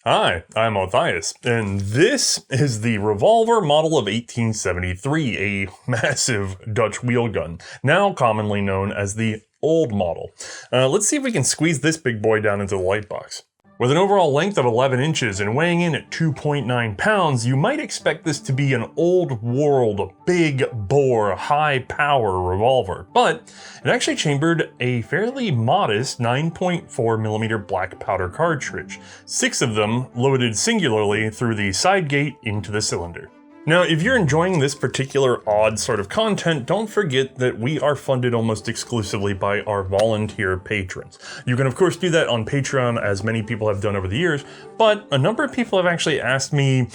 Hi, I'm Othais, and this is the Revolver model of 1873, a massive Dutch wheel gun, now commonly known as the old model. Let's see if we can squeeze this big boy down into the light box. With an overall length of 11 inches and weighing in at 2.9 pounds, you might expect this to be an old world, big bore, high power revolver, but it actually chambered a fairly modest 9.4mm black powder cartridge, 6 of them loaded singularly through the side gate into the cylinder. Now, if you're enjoying this particular odd sort of content, don't forget that we are funded almost exclusively by our volunteer patrons. You can of course do that on Patreon, as many people have done over the years, but a number of people have actually asked me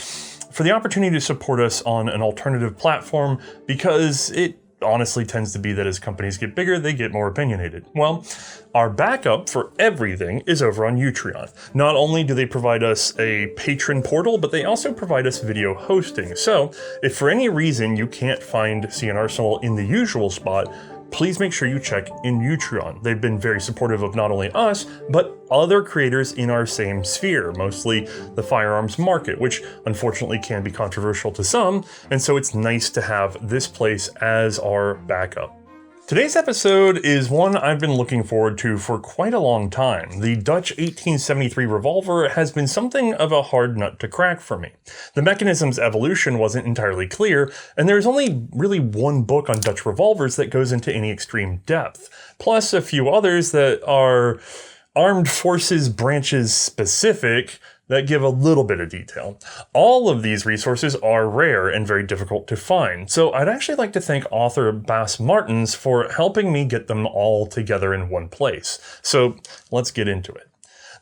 for the opportunity to support us on an alternative platform because it honestly tends to be that as companies get bigger, they get more opinionated. Well, our backup for everything is over on Utreon. Not only do they provide us a patron portal, but they also provide us video hosting. So if for any reason you can't find C&Rsenal in the usual spot, please make sure you check in Utreon. They've been very supportive of not only us, but other creators in our same sphere, mostly the firearms market, which unfortunately can be controversial to some, and so it's nice to have this place as our backup. Today's episode is one I've been looking forward to for quite a long time. The Dutch 1873 revolver has been something of a hard nut to crack for me. The mechanism's evolution wasn't entirely clear, and there's only really one book on Dutch revolvers that goes into any extreme depth, plus a few others that are armed forces branches specific that give a little bit of detail. All of these resources are rare and very difficult to find, so I'd actually like to thank author Bas Martens for helping me get them all together in one place. So let's get into it.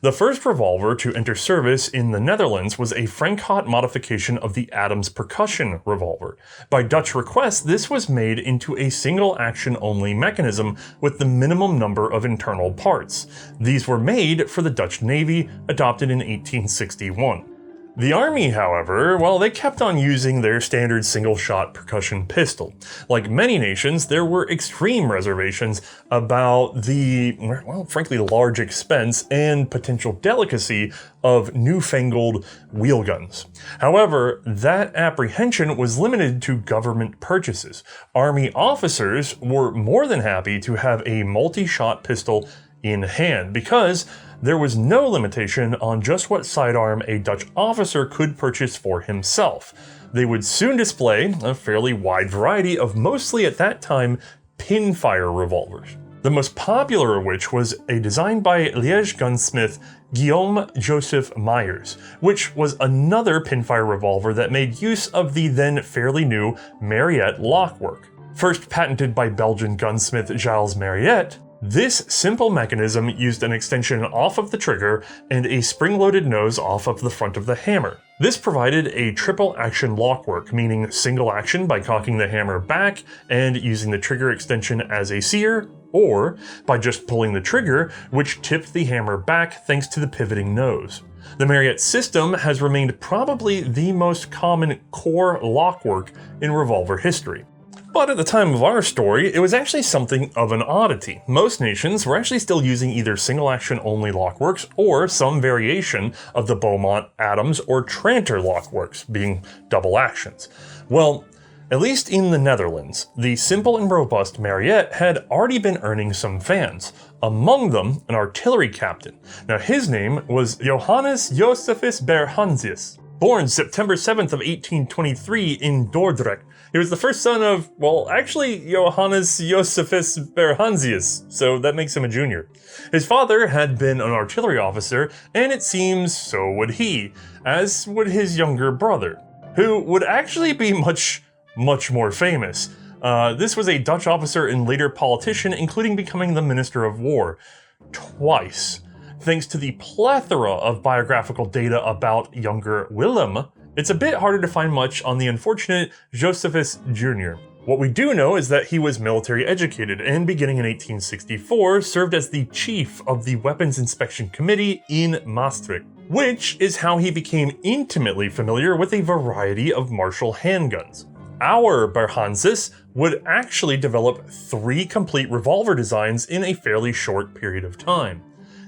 The first revolver to enter service in the Netherlands was a Frank-Hot modification of the Adams Percussion revolver. By Dutch request, this was made into a single action only mechanism with the minimum number of internal parts. These were made for the Dutch Navy, adopted in 1861. The Army, however, well, they kept on using their standard single-shot percussion pistol. Like many nations, there were extreme reservations about the, well, frankly, large expense and potential delicacy of newfangled wheel guns. However, that apprehension was limited to government purchases. Army officers were more than happy to have a multi-shot pistol in hand because there was no limitation on just what sidearm a Dutch officer could purchase for himself. They would soon display a fairly wide variety of mostly at that time pinfire revolvers. The most popular of which was a design by Liège gunsmith Guillaume Joseph Myers, which was another pinfire revolver that made use of the then fairly new Mariette lockwork. First patented by Belgian gunsmith Gilles Mariette, this simple mechanism used an extension off of the trigger and a spring-loaded nose off of the front of the hammer. This provided a triple action lockwork, meaning single action by cocking the hammer back and using the trigger extension as a sear, or by just pulling the trigger, which tipped the hammer back thanks to the pivoting nose. The Mariette system has remained probably the most common core lockwork in revolver history. But at the time of our story, it was actually something of an oddity. Most nations were actually still using either single-action only lockworks or some variation of the Beaumont, Adams, or Tranter lockworks, being double actions. Well, at least in the Netherlands, the simple and robust Mariette had already been earning some fans. Among them, an artillery captain. Now his name was Johannes Josephus Berhansius. Born September 7th of 1823 in Dordrecht, he was the first son of, well, actually Johannes Josephus Berhansius, so that makes him a junior. His father had been an artillery officer, and it seems so would he, as would his younger brother, who would actually be much more famous. This was a Dutch officer and later politician, including becoming the Minister of War twice. Thanks to the plethora of biographical data about younger Willem, it's a bit harder to find much on the unfortunate Josephus Jr. What we do know is that he was military educated and beginning in 1864 served as the chief of the Weapons Inspection Committee in Maastricht, which is how he became intimately familiar with a variety of martial handguns. Our Berhansius would actually develop 3 complete revolver designs in a fairly short period of time.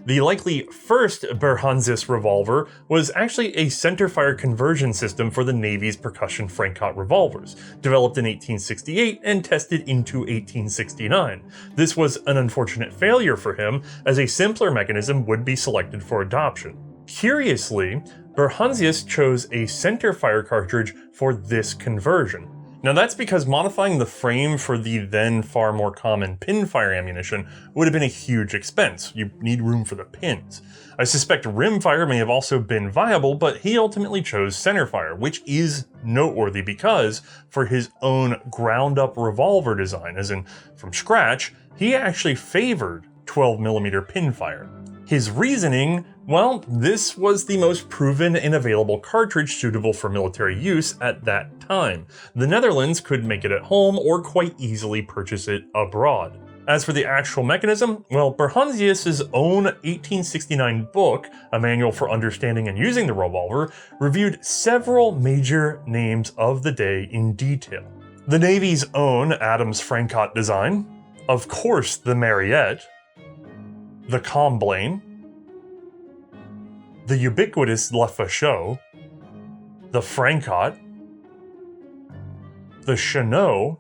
The likely first Berhanzis revolver was actually a centerfire conversion system for the Navy's percussion Frankot revolvers, developed in 1868 and tested into 1869. This was an unfortunate failure for him, as a simpler mechanism would be selected for adoption. Curiously, Berhanzis chose a centerfire cartridge for this conversion. Now that's because modifying the frame for the then far more common pinfire ammunition would have been a huge expense. You need room for the pins. I suspect rimfire may have also been viable, but he ultimately chose centerfire, which is noteworthy because for his own ground-up revolver design, as in from scratch, he actually favored 12mm pinfire. His reasoning, well, this was the most proven and available cartridge suitable for military use at that time. The Netherlands could make it at home or quite easily purchase it abroad. As for the actual mechanism, well, Berhanzis' own 1869 book, A Manual for Understanding and Using the Revolver, reviewed several major names of the day in detail. The Navy's own Adams Frankot design, of course the Mariette, the Comblain, the ubiquitous Le Fachot, the Frankot, the Chenot,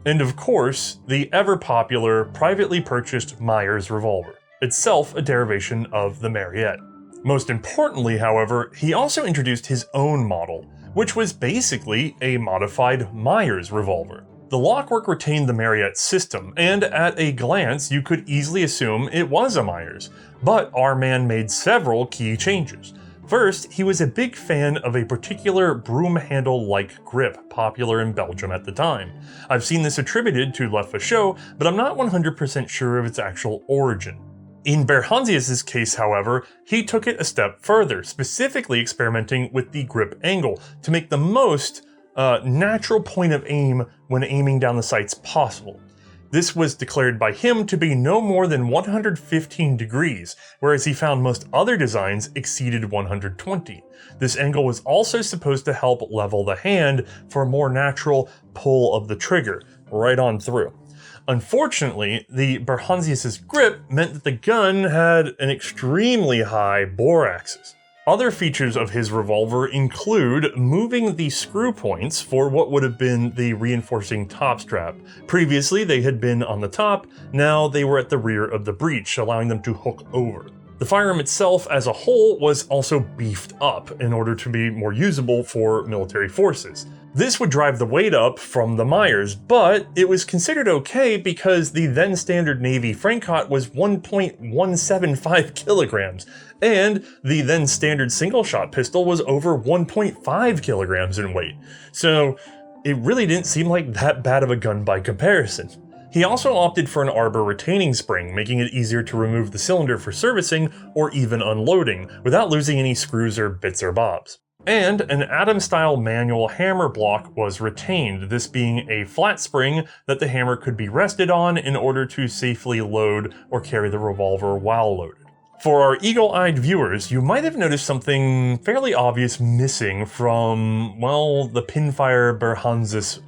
and of course, the ever-popular privately purchased Myers revolver, itself a derivation of the Mariette. Most importantly, however, he also introduced his own model, which was basically a modified Myers revolver. The lockwork retained the Mariette system, and at a glance you could easily assume it was a Myers, but our man made several key changes. First, he was a big fan of a particular broom handle-like grip popular in Belgium at the time. I've seen this attributed to Le Fachot, but I'm not 100% sure of its actual origin. In Berhanzis' case, however, he took it a step further, specifically experimenting with the grip angle to make the most natural point of aim when aiming down the sights possible. This was declared by him to be no more than 115 degrees, whereas he found most other designs exceeded 120. This angle was also supposed to help level the hand for a more natural pull of the trigger, right on through. Unfortunately, the Berhanzis' grip meant that the gun had an extremely high bore axis. Other features of his revolver include moving the screw points for what would have been the reinforcing top strap. Previously, they had been on the top, now they were at the rear of the breech, allowing them to hook over. The firearm itself as a whole was also beefed up in order to be more usable for military forces. This would drive the weight up from the Myers, but it was considered okay because the then standard Navy Frankot was 1.175 kilograms, and the then standard single-shot pistol was over 1.5 kilograms in weight. So it really didn't seem like that bad of a gun by comparison. He also opted for an Arbor retaining spring, making it easier to remove the cylinder for servicing or even unloading, without losing any screws or bits or bobs. And an Adams-style manual hammer block was retained, this being a flat spring that the hammer could be rested on in order to safely load or carry the revolver while loaded. For our eagle-eyed viewers, you might have noticed something fairly obvious missing from, well, the pinfire Berhanzis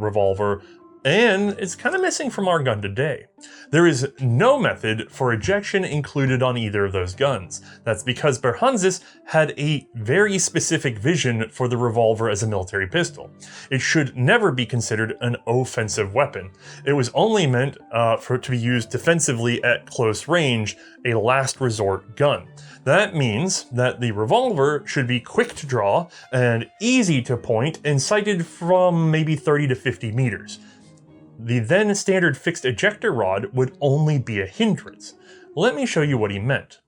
revolver, and it's kind of missing from our gun today. There is no method for ejection included on either of those guns. That's because Berhanzis had a very specific vision for the revolver as a military pistol. It should never be considered an offensive weapon. It was only meant for it to be used defensively at close range, a last resort gun. That means that the revolver should be quick to draw and easy to point and sighted from maybe 30 to 50 meters. The then standard fixed ejector rod would only be a hindrance. Let me show you what he meant.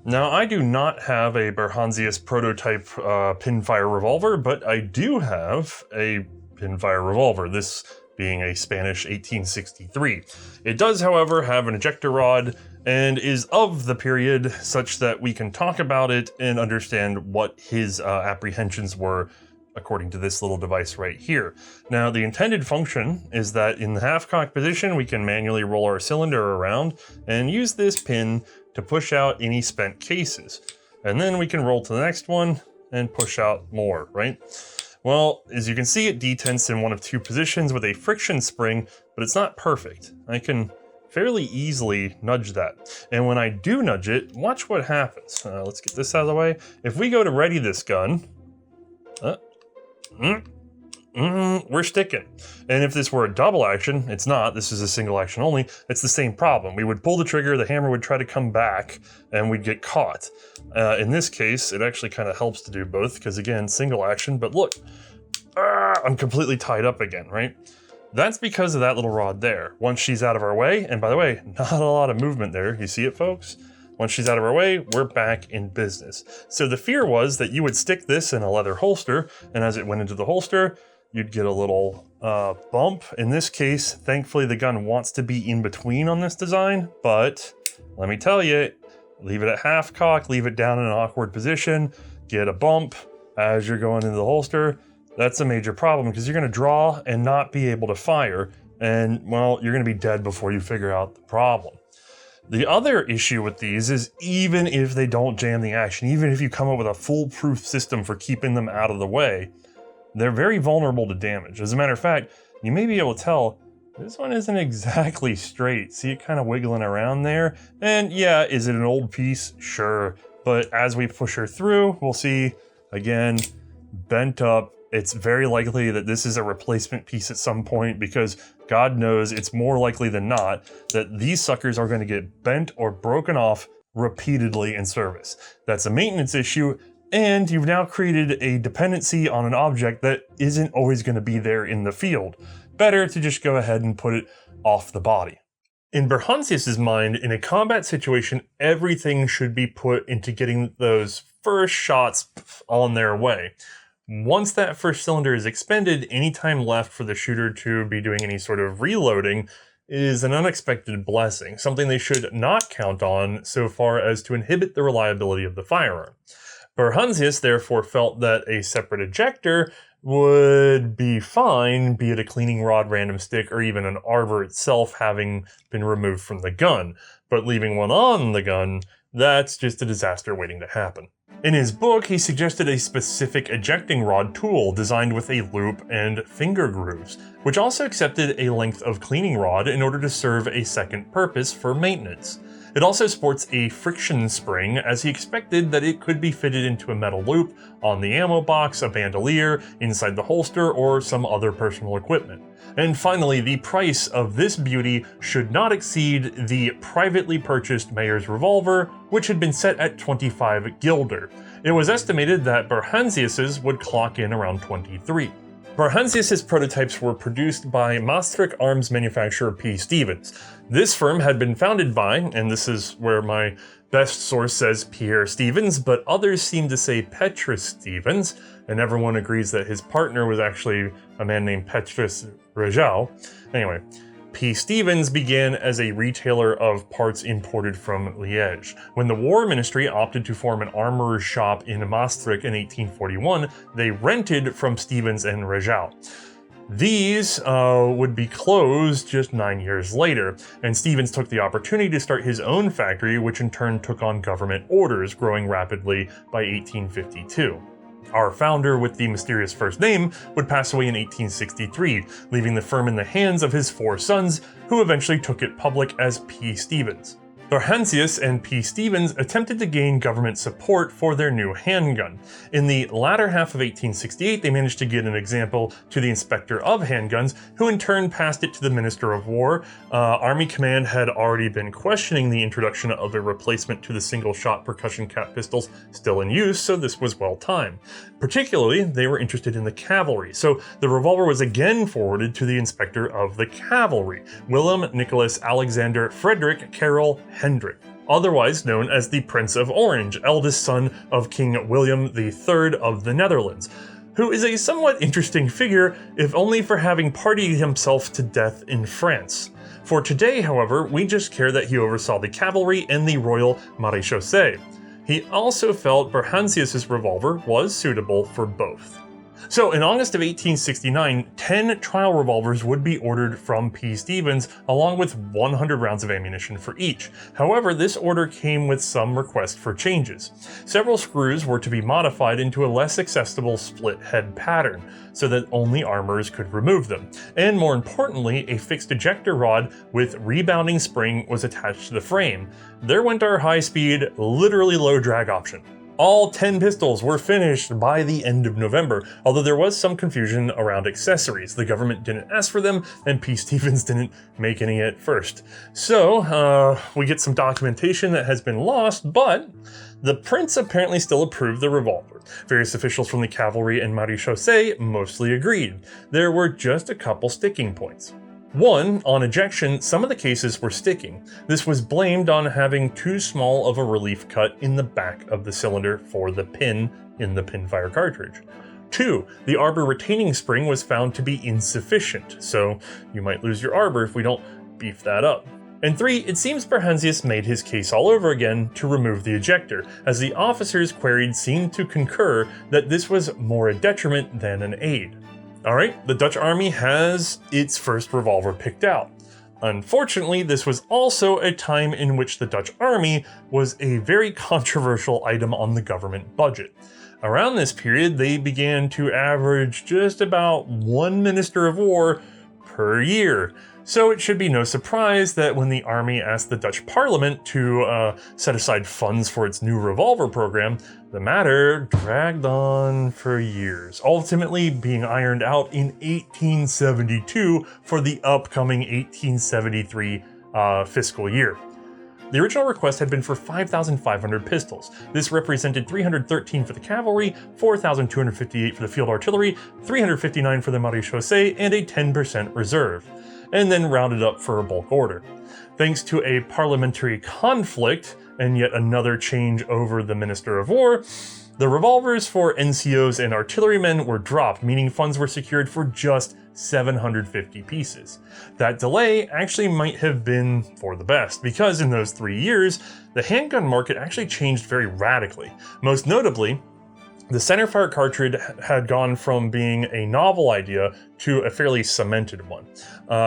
Now, I do not have a Berhanzis prototype pinfire revolver, but I do have a pinfire revolver, this being a Spanish 1863. It does, however, have an ejector rod and is of the period such that we can talk about it and understand what his apprehensions were according to this little device right here. Now, the intended function is that in the half-cock position, we can manually roll our cylinder around and use this pin to push out any spent cases. And then we can roll to the next one and push out more, right? Well, as you can see, it detents in one of two positions with a friction spring, but it's not perfect. I can fairly easily nudge that. And when I do nudge it, watch what happens. Let's get this out of the way. If we go to ready this gun, we're sticking. And if this were a double action, it's not, this is a single action only, it's the same problem. We would pull the trigger, the hammer would try to come back, and we'd get caught. In this case, it actually kind of helps to do both, because again, single action, but look, I'm completely tied up again, right? That's because of that little rod there. Once she's out of our way, and by the way, not a lot of movement there, you see it, folks? Once she's out of our way, we're back in business. So the fear was that you would stick this in a leather holster, and as it went into the holster, you'd get a little bump. In this case, thankfully the gun wants to be in between on this design, but let me tell you, leave it at half cock, leave it down in an awkward position, get a bump as you're going into the holster. That's a major problem because you're gonna draw and not be able to fire, and well, you're gonna be dead before you figure out the problem. The other issue with these is even if they don't jam the action, even if you come up with a foolproof system for keeping them out of the way, they're very vulnerable to damage. As a matter of fact, you may be able to tell this one isn't exactly straight. See it kind of wiggling around there? And yeah, is it an old piece? Sure. But as we push her through, we'll see, again, bent up. It's very likely that this is a replacement piece at some point because God knows it's more likely than not that these suckers are going to get bent or broken off repeatedly in service. That's a maintenance issue. And you've now created a dependency on an object that isn't always going to be there in the field. Better to just go ahead and put it off the body. In Berhansius's mind, in a combat situation, everything should be put into getting those first shots on their way. Once that first cylinder is expended, any time left for the shooter to be doing any sort of reloading is an unexpected blessing, something they should not count on so far as to inhibit the reliability of the firearm. Berhansius therefore felt that a separate ejector would be fine, be it a cleaning rod, random stick, or even an arbor itself having been removed from the gun. But leaving one on the gun, that's just a disaster waiting to happen. In his book, he suggested a specific ejecting rod tool designed with a loop and finger grooves, which also accepted a length of cleaning rod in order to serve a second purpose for maintenance. It also sports a friction spring, as he expected that it could be fitted into a metal loop on the ammo box, a bandolier, inside the holster, or some other personal equipment. And finally, the price of this beauty should not exceed the privately purchased mayor's revolver, which had been set at 25 guilder. It was estimated that Berhansius's would clock in around 23. Berhansius's prototypes were produced by Maastricht arms manufacturer P. Stevens. This firm had been founded by, and this is where my best source says Pierre Stevens, but others seem to say Petrus Stevens, and everyone agrees that his partner was actually a man named Petrus Rejau. Anyway, P. Stevens began as a retailer of parts imported from Liège. When the War Ministry opted to form an armorer's shop in Maastricht in 1841, they rented from Stevens and Rejau. These would be closed just 9 years later, and Stevens took the opportunity to start his own factory, which in turn took on government orders, growing rapidly by 1852. Our founder, with the mysterious first name, would pass away in 1863, leaving the firm in the hands of his 4 sons, who eventually took it public as P. Stevens. Berhansius and P. Stevens attempted to gain government support for their new handgun. In the latter half of 1868, they managed to get an example to the inspector of handguns, who in turn passed it to the Minister of War. Army Command had already been questioning the introduction of a replacement to the single-shot percussion cap pistols still in use, so this was well timed. Particularly, they were interested in the cavalry, so the revolver was again forwarded to the inspector of the cavalry, Willem Nicholas Alexander Frederick Karel Hendrik, otherwise known as the Prince of Orange, eldest son of King William III of the Netherlands, who is a somewhat interesting figure, if only for having partied himself to death in France. For today, however, we just care that he oversaw the cavalry and the Royal Maréchaussée. He also felt Berhansius's revolver was suitable for both. So in August of 1869, 10 trial revolvers would be ordered from P. Stevens, along with 100 rounds of ammunition for each. However, this order came with some requests for changes. Several screws were to be modified into a less accessible split head pattern, so that only armorers could remove them. And more importantly, a fixed ejector rod with rebounding spring was attached to the frame. There went our high-speed, literally low-drag option. All 10 pistols were finished by the end of November, although there was some confusion around accessories. The government didn't ask for them, and P. Stevens didn't make any at first. So, we get some documentation that has been lost, but the prince apparently still approved the revolver. Various officials from the cavalry and Marechaussee mostly agreed. There were just a couple sticking points. One, on ejection, some of the cases were sticking. This was blamed on having too small of a relief cut in the back of the cylinder for the pin in the pinfire cartridge. 2, the arbor retaining spring was found to be insufficient, so you might lose your arbor if we don't beef that up. And 3, it seems Vries made his case all over again to remove the ejector, as the officers queried seemed to concur that this was more a detriment than an aid. Alright, the Dutch army has its first revolver picked out. Unfortunately, this was also a time in which the Dutch army was a very controversial item on the government budget. Around this period, they began to average just about 1 Minister of War per year. So it should be no surprise that when the army asked the Dutch parliament to set aside funds for its new revolver program, the matter dragged on for years, ultimately being ironed out in 1872 for the upcoming 1873 fiscal year. The original request had been for 5,500 pistols. This represented 313 for the cavalry, 4,258 for the field artillery, 359 for the Marechaussee, and a 10% reserve, and then rounded up for a bulk order. Thanks to a parliamentary conflict, and yet another change over the Minister of War, the revolvers for NCOs and artillerymen were dropped, meaning funds were secured for just 750 pieces. That delay actually might have been for the best, because in those 3 years, the handgun market actually changed very radically. Most notably, the centerfire cartridge had gone from being a novel idea to a fairly cemented one,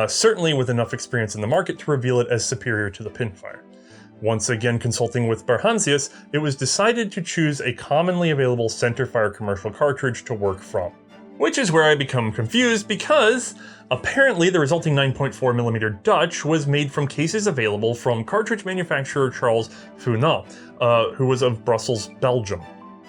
certainly with enough experience in the market to reveal it as superior to the pinfire. Once again consulting with Vries, it was decided to choose a commonly available centerfire commercial cartridge to work from. Which is where I become confused, because apparently the resulting 9.4mm Dutch was made from cases available from cartridge manufacturer Charles Funau, who was of Brussels, Belgium.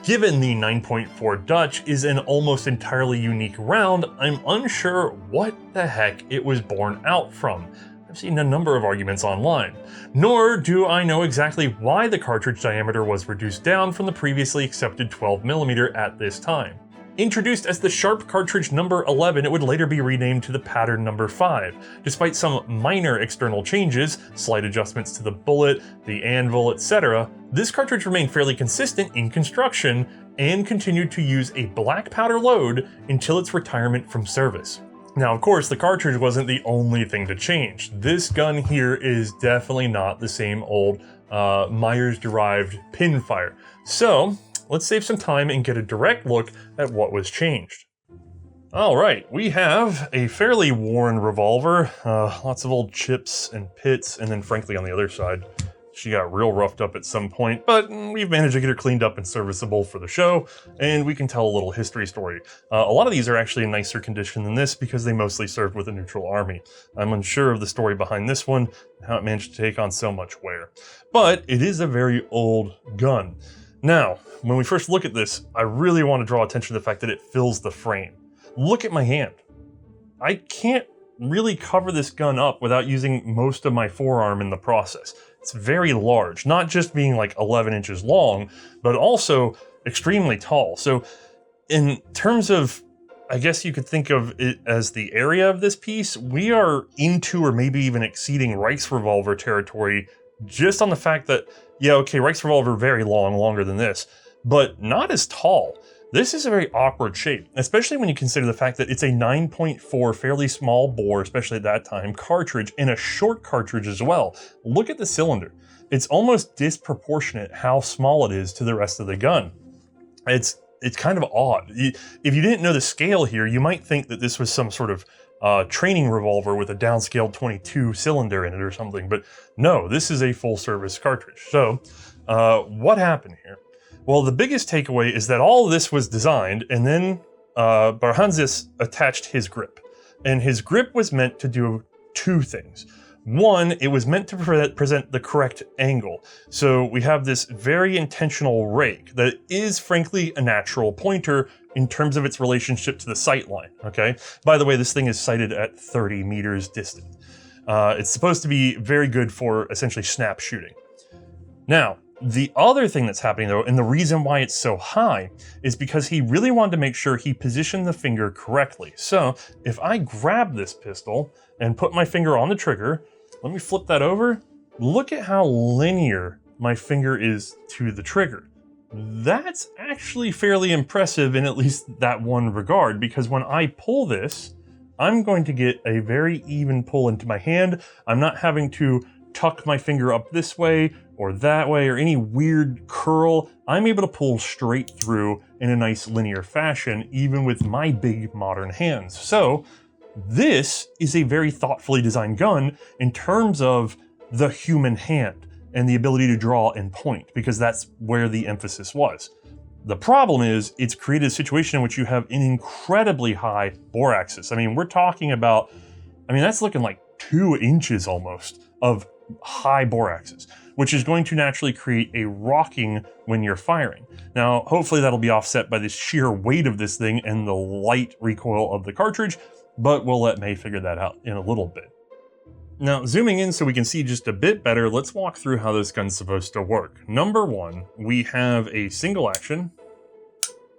Given the 9.4 Dutch is an almost entirely unique round, I'm unsure what the heck it was born out from. I've seen a number of arguments online. Nor do I know exactly why the cartridge diameter was reduced down from the previously accepted 12mm at this time. Introduced as the Sharp cartridge number 11, it would later be renamed to the pattern number 5. Despite some minor external changes, slight adjustments to the bullet, the anvil, etc., this cartridge remained fairly consistent in construction and continued to use a black powder load until its retirement from service. Now, of course, the cartridge wasn't the only thing to change. This gun here is definitely not the same old Myers-derived pinfire. So, let's save some time and get a direct look at what was changed. Alright, we have a fairly worn revolver, lots of old chips and pits, and then frankly on the other side, she got real roughed up at some point, but we've managed to get her cleaned up and serviceable for the show, and we can tell a little history story. A lot of these are actually in nicer condition than this because they mostly served with a neutral army. I'm unsure of the story behind this one, and how it managed to take on so much wear. But it is a very old gun. Now, when we first look at this, I really want to draw attention to the fact that it fills the frame. Look at my hand. I can't really cover this gun up without using most of my forearm in the process. It's very large, not just being like 11 inches long, but also extremely tall. So in terms of, I guess you could think of it as the area of this piece, we are into or maybe even exceeding Revolver territory just on the fact that, yeah, okay, Revolver very long, longer than this, but not as tall. This is a very awkward shape, especially when you consider the fact that it's a 9.4 fairly small bore, especially at that time, cartridge, and a short cartridge as well. Look at the cylinder. It's almost disproportionate how small it is to the rest of the gun. It's it's kind of odd. If you didn't know the scale here, you might think that this was some sort of training revolver with a downscaled 22 cylinder in it or something, but no, this is a full service cartridge. So what happened here? Well, the biggest takeaway is that all of this was designed, and then Barhanzis attached his grip. And his grip was meant to do two things. One, it was meant to present the correct angle. So we have this very intentional rake that is frankly a natural pointer in terms of its relationship to the sight line, okay? By the way, this thing is sighted at 30 meters distant. It's supposed to be very good for essentially snap shooting. Now, the other thing that's happening though, and the reason why it's so high, is because he really wanted to make sure he positioned the finger correctly. So if I grab this pistol and put my finger on the trigger, let me flip that over. Look at how linear my finger is to the trigger. That's actually fairly impressive in at least that one regard, because when I pull this, I'm going to get a very even pull into my hand. I'm not having to tuck my finger up this way or that way or any weird curl. I'm able to pull straight through in a nice linear fashion, even with my big modern hands. So this is a very thoughtfully designed gun in terms of the human hand and the ability to draw and point, because that's where the emphasis was. The problem is it's created a situation in which you have an incredibly high bore axis. I mean, we're talking about, that's looking like 2 inches almost of high bore axis, which is going to naturally create a rocking when you're firing. Now, hopefully that'll be offset by the sheer weight of this thing and the light recoil of the cartridge, but we'll let Mae figure that out in a little bit. Now, zooming in so we can see just a bit better, let's walk through how this gun's supposed to work. Number one, we have a single action,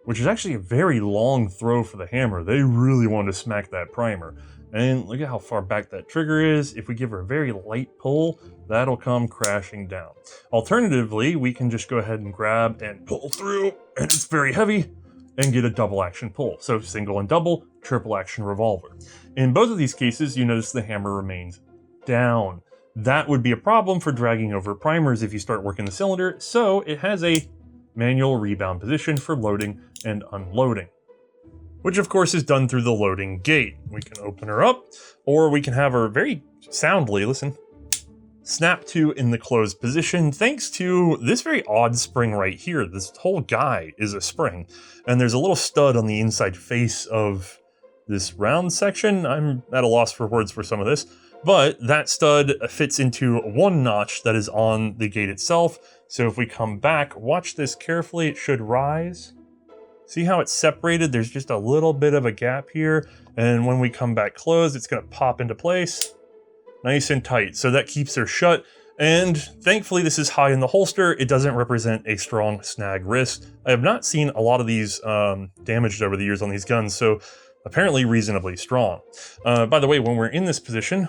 which is actually a very long throw for the hammer. They really wanted to smack that primer. And look at how far back that trigger is. If we give her a very light pull, that'll come crashing down. Alternatively, we can just go ahead and grab and pull through, and it's very heavy, and get a double action pull. So single and double, triple action revolver. In both of these cases, you notice the hammer remains down. That would be a problem for dragging over primers if you start working the cylinder, so it has a manual rebound position for loading and unloading, which of course is done through the loading gate. We can open her up, or we can have her very soundly, listen, snap to in the closed position thanks to this very odd spring right here. This whole guy is a spring, and there's a little stud on the inside face of this round section. I'm at a loss for words for some of this, but that stud fits into one notch that is on the gate itself. So if we come back, watch this carefully, it should rise. See how it's separated? There's just a little bit of a gap here, and when we come back closed, it's gonna pop into place. Nice and tight, so that keeps her shut, and thankfully this is high in the holster. It doesn't represent a strong snag wrist. I have not seen a lot of these damaged over the years on these guns, so apparently reasonably strong. By the way, when we're in this position,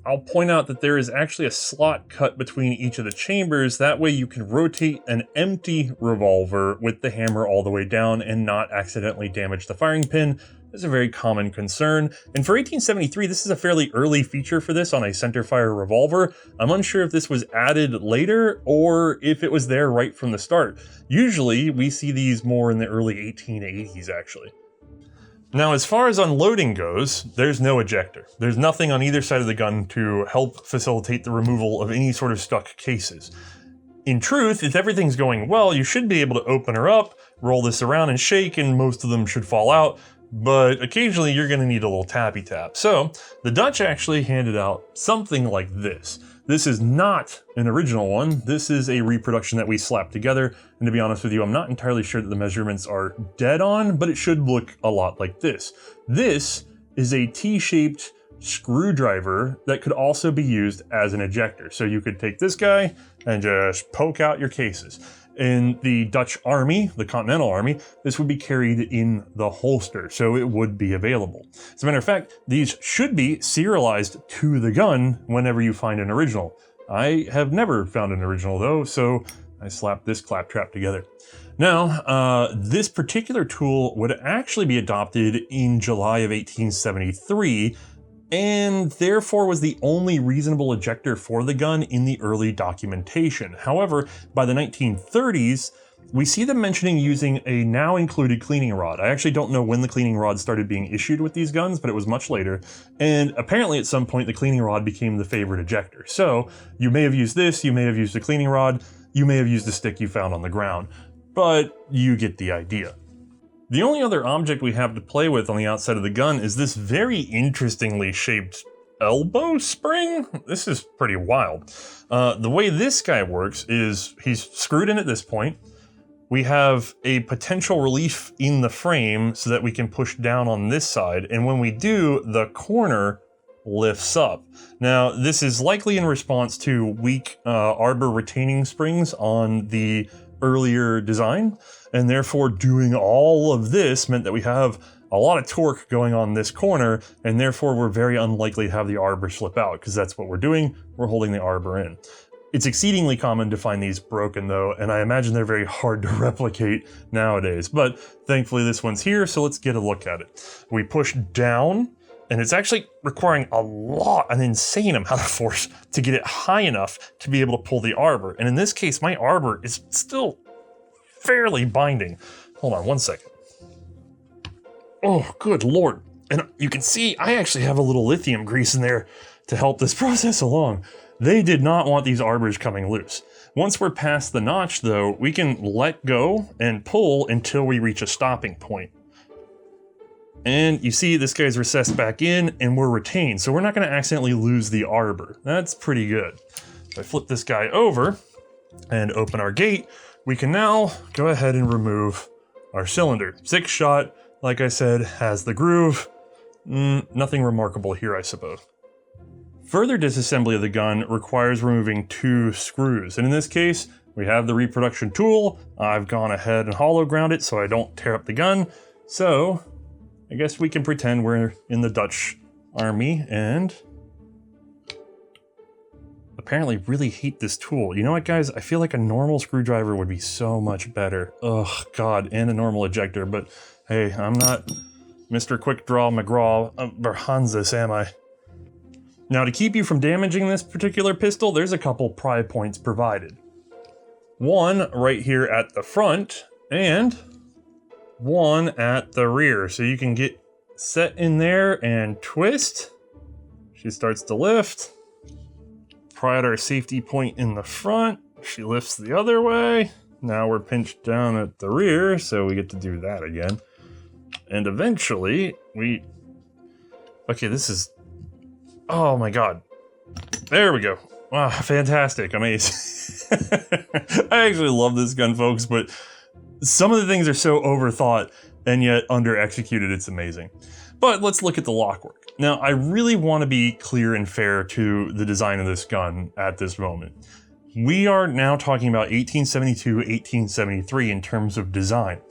I'll point out that there is actually a slot cut between each of the chambers. That way you can rotate an empty revolver with the hammer all the way down and not accidentally damage the firing pin. That's a very common concern. And for 1873, this is a fairly early feature for this on a centerfire revolver. I'm unsure if this was added later or if it was there right from the start. Usually we see these more in the early 1880s actually. Now, as far as unloading goes, there's no ejector. There's nothing on either side of the gun to help facilitate the removal of any sort of stuck cases. In truth, if everything's going well, you should be able to open her up, roll this around and shake, and most of them should fall out, but occasionally you're gonna need a little tappy tap. So the Dutch actually handed out something like this. This is not an original one. This is a reproduction that we slapped together. And to be honest with you, I'm not entirely sure that the measurements are dead on, but it should look a lot like this. This is a T-shaped screwdriver that could also be used as an ejector. So you could take this guy and just poke out your cases. In the Dutch Army, the Continental Army, this would be carried in the holster, so it would be available. As a matter of fact, these should be serialized to the gun whenever you find an original. I have never found an original though, so I slapped this claptrap together. Now, this particular tool would actually be adopted in July of 1873 and therefore was the only reasonable ejector for the gun in the early documentation. However, by the 1930s, we see them mentioning using a now included cleaning rod. I actually don't know when the cleaning rod started being issued with these guns, but it was much later. And apparently at some point the cleaning rod became the favorite ejector. So you may have used this, you may have used a cleaning rod, you may have used a stick you found on the ground, but you get the idea. The only other object we have to play with on the outside of the gun is this very interestingly shaped elbow spring. This is pretty wild. The way this guy works is he's screwed in at this point. We have a potential relief in the frame so that we can push down on this side, and when we do, the corner lifts up. Now, this is likely in response to weak arbor retaining springs on the earlier design, and therefore doing all of this meant that we have a lot of torque going on this corner, and therefore we're very unlikely to have the arbor slip out, because that's what we're doing, we're holding the arbor in. It's exceedingly common to find these broken though, and I imagine they're very hard to replicate nowadays, but thankfully this one's here, so let's get a look at it. We push down, and it's actually requiring an insane amount of force to get it high enough to be able to pull the arbor. And in this case, my arbor is still fairly binding. Hold on one second. Oh, good Lord. And you can see I actually have a little lithium grease in there to help this process along. They did not want these arbors coming loose. Once we're past the notch though, we can let go and pull until we reach a stopping point. And you see this guy's recessed back in and we're retained, so we're not gonna accidentally lose the arbor. That's pretty good. If I flip this guy over and open our gate, we can now go ahead and remove our cylinder. 6-shot, like I said, has the groove. Nothing remarkable here, I suppose. Further disassembly of the gun requires removing 2 screws, and in this case, we have the reproduction tool. I've gone ahead and hollow ground it so I don't tear up the gun. So I guess we can pretend we're in the Dutch army and apparently really hate this tool. You know what, guys? I feel like a normal screwdriver would be so much better. Ugh, God, and a normal ejector, but hey, I'm not Mr. Quick Draw McGraw Berhanzis, am I? Now, to keep you from damaging this particular pistol, there's a couple pry points provided. One right here at the front, and one at the rear. So you can get set in there and twist. She starts to lift. Pry at our safety point in the front. She lifts the other way. Now we're pinched down at the rear, so we get to do that again. And eventually, okay, this is... Oh my God. There we go. Wow, fantastic, amazing. I actually love this gun, folks, but some of the things are so overthought and yet under-executed, it's amazing. But let's look at the lockwork. Now, I really want to be clear and fair to the design of this gun at this moment. We are now talking about 1872, 1873 in terms of design.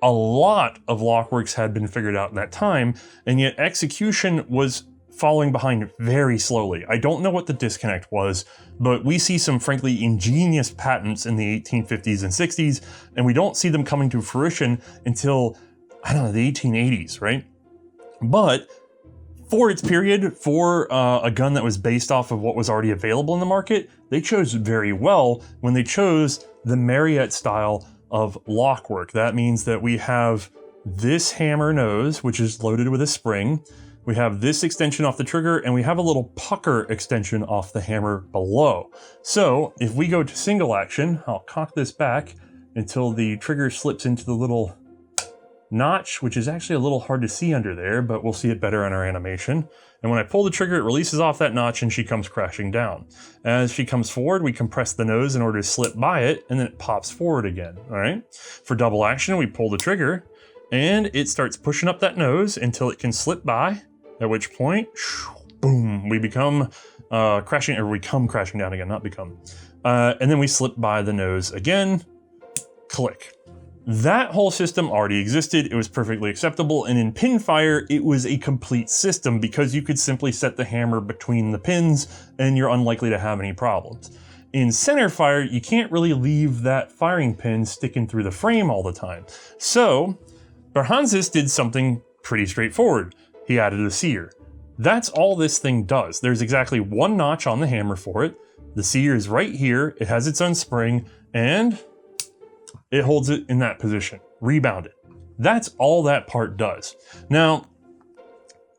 A lot of lockworks had been figured out in that time, and yet execution was falling behind very slowly. I don't know what the disconnect was, but we see some frankly ingenious patents in the 1850s and 60s, and we don't see them coming to fruition until, I don't know, the 1880s, right? But for its period, for a gun that was based off of what was already available in the market, they chose very well when they chose the Marriott style of lockwork. That means that we have this hammer nose, which is loaded with a spring. We have this extension off the trigger, and we have a little pucker extension off the hammer below. So if we go to single action, I'll cock this back until the trigger slips into the little notch, which is actually a little hard to see under there, but we'll see it better in our animation. And when I pull the trigger, it releases off that notch and she comes crashing down. As she comes forward, we compress the nose in order to slip by it, and then it pops forward again, all right? For double action, we pull the trigger, and it starts pushing up that nose until it can slip by, at which point, boom, we become crashing down again, not become. And then we slip by the nose again, click. That whole system already existed, it was perfectly acceptable, and in pin fire, it was a complete system because you could simply set the hammer between the pins and you're unlikely to have any problems. In center fire, you can't really leave that firing pin sticking through the frame all the time. So, Berhanzis did something pretty straightforward. He added a sear. That's all this thing does. There's exactly one notch on the hammer for it. The sear is right here. It has its own spring and it holds it in that position. Rebound it. That's all that part does. Now,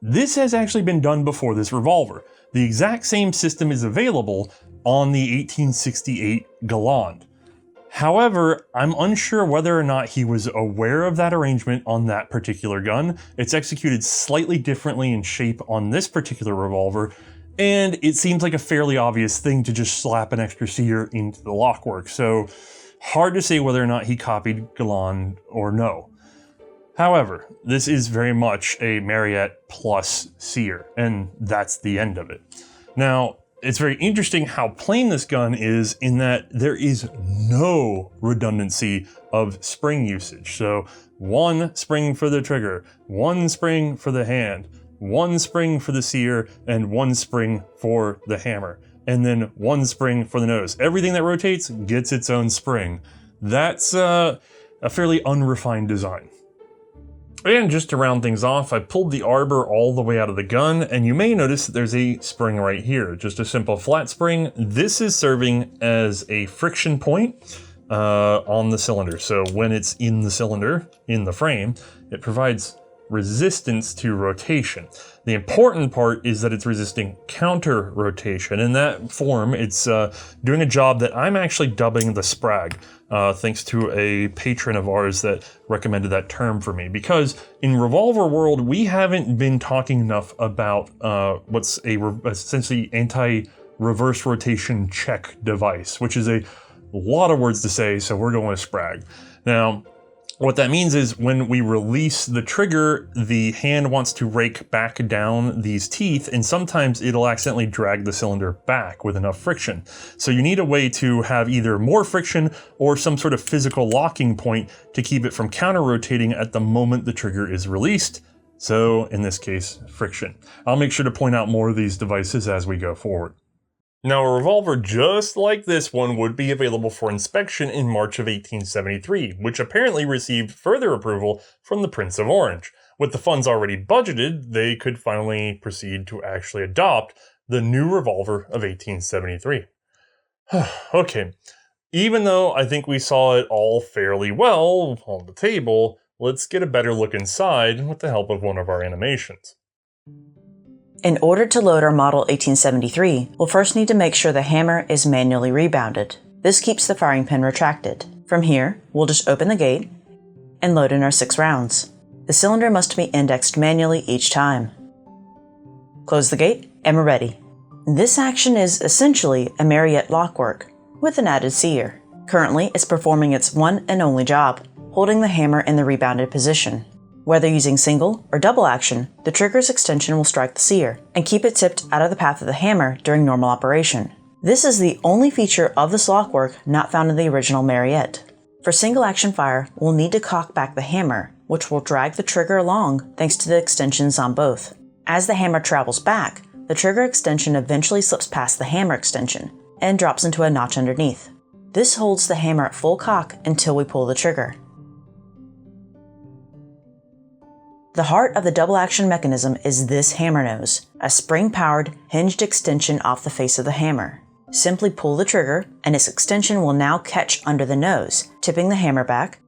this has actually been done before this revolver. The exact same system is available on the 1868 Galland. However, I'm unsure whether or not he was aware of that arrangement on that particular gun. It's executed slightly differently in shape on this particular revolver, and it seems like a fairly obvious thing to just slap an extra sear into the lockwork. So hard to say whether or not he copied Galland or no. However, this is very much a Marryat plus sear, and that's the end of it. Now, it's very interesting how plain this gun is in that there is no redundancy of spring usage. So one spring for the trigger, one spring for the hand, one spring for the sear, and one spring for the hammer, and then one spring for the nose. Everything that rotates gets its own spring. That's a fairly unrefined design. And just to round things off, I pulled the arbor all the way out of the gun, and you may notice that there's a spring right here, just a simple flat spring. This is serving as a friction point on the cylinder. So when it's in the cylinder, in the frame, it provides resistance to rotation. The important part is that it's resisting counter rotation. In that form, it's doing a job that I'm actually dubbing the sprag, thanks to a patron of ours that recommended that term for me. Because in revolver world, we haven't been talking enough about what's essentially anti-reverse rotation check device, which is a lot of words to say, so we're going with sprag. Now, what that means is when we release the trigger, the hand wants to rake back down these teeth, and sometimes it'll accidentally drag the cylinder back with enough friction. So you need a way to have either more friction or some sort of physical locking point to keep it from counter-rotating at the moment the trigger is released. So in this case, friction. I'll make sure to point out more of these devices as we go forward. Now, a revolver just like this one would be available for inspection in March of 1873, which apparently received further approval from the Prince of Orange. With the funds already budgeted, they could finally proceed to actually adopt the new revolver of 1873. Okay, even though I think we saw it all fairly well on the table, let's get a better look inside with the help of one of our animations. In order to load our model 1873, we'll first need to make sure the hammer is manually rebounded. This keeps the firing pin retracted. From here, we'll just open the gate and load in our 6 rounds. The cylinder must be indexed manually each time. Close the gate and we're ready. This action is essentially a Marryat lockwork with an added sear. Currently, it's performing its one and only job, holding the hammer in the rebounded position. Whether using single or double action, the trigger's extension will strike the sear and keep it tipped out of the path of the hammer during normal operation. This is the only feature of this lockwork not found in the original Marryat. For single action fire, we'll need to cock back the hammer, which will drag the trigger along thanks to the extensions on both. As the hammer travels back, the trigger extension eventually slips past the hammer extension and drops into a notch underneath. This holds the hammer at full cock until we pull the trigger. The heart of the double action mechanism is this hammer nose, a spring-powered, hinged extension off the face of the hammer. Simply pull the trigger, and its extension will now catch under the nose, tipping the hammer back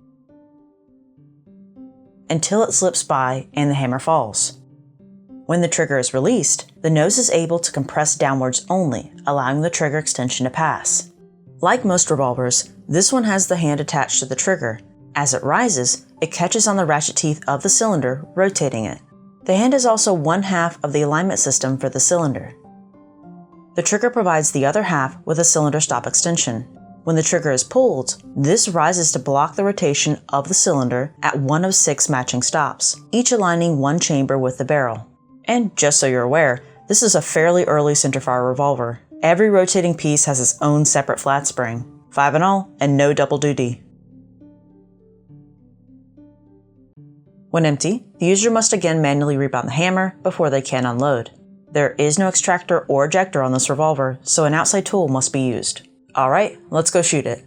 until it slips by and the hammer falls. When the trigger is released, the nose is able to compress downwards only, allowing the trigger extension to pass. Like most revolvers, this one has the hand attached to the trigger. As it rises, it catches on the ratchet teeth of the cylinder, rotating it. The hand is also one half of the alignment system for the cylinder. The trigger provides the other half with a cylinder stop extension. When the trigger is pulled, this rises to block the rotation of the cylinder at one of 6 matching stops, each aligning one chamber with the barrel. And just so you're aware, this is a fairly early centerfire revolver. Every rotating piece has its own separate flat spring, 5 in all, and no double duty. When empty, the user must again manually rebound the hammer before they can unload. There is no extractor or ejector on this revolver, so an outside tool must be used. Alright, let's go shoot it.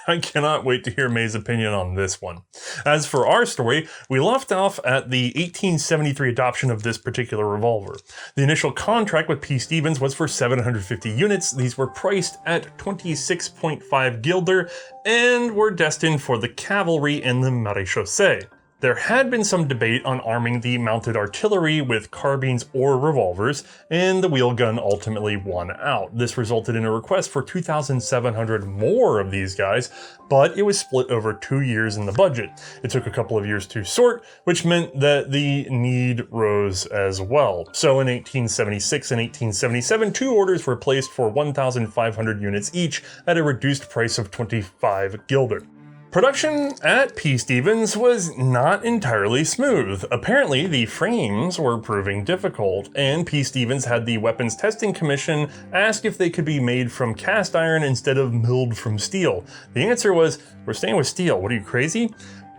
I cannot wait to hear Mae's opinion on this one. As for our story, we left off at the 1873 adoption of this particular revolver. The initial contract with P. Stevens was for 750 units. These were priced at 26.5 guilder and were destined for the cavalry and the maréchaussée. There had been some debate on arming the mounted artillery with carbines or revolvers, and the wheel gun ultimately won out. This resulted in a request for 2,700 more of these guys, but it was split over 2 years in the budget. It took a couple of years to sort, which meant that the need rose as well. So in 1876 and 1877, 2 orders were placed for 1,500 units each at a reduced price of 25 guilder. Production at P. Stevens was not entirely smooth. Apparently, the frames were proving difficult, and P. Stevens had the Weapons Testing Commission ask if they could be made from cast iron instead of milled from steel. The answer was, "We're staying with steel, what are you, crazy?"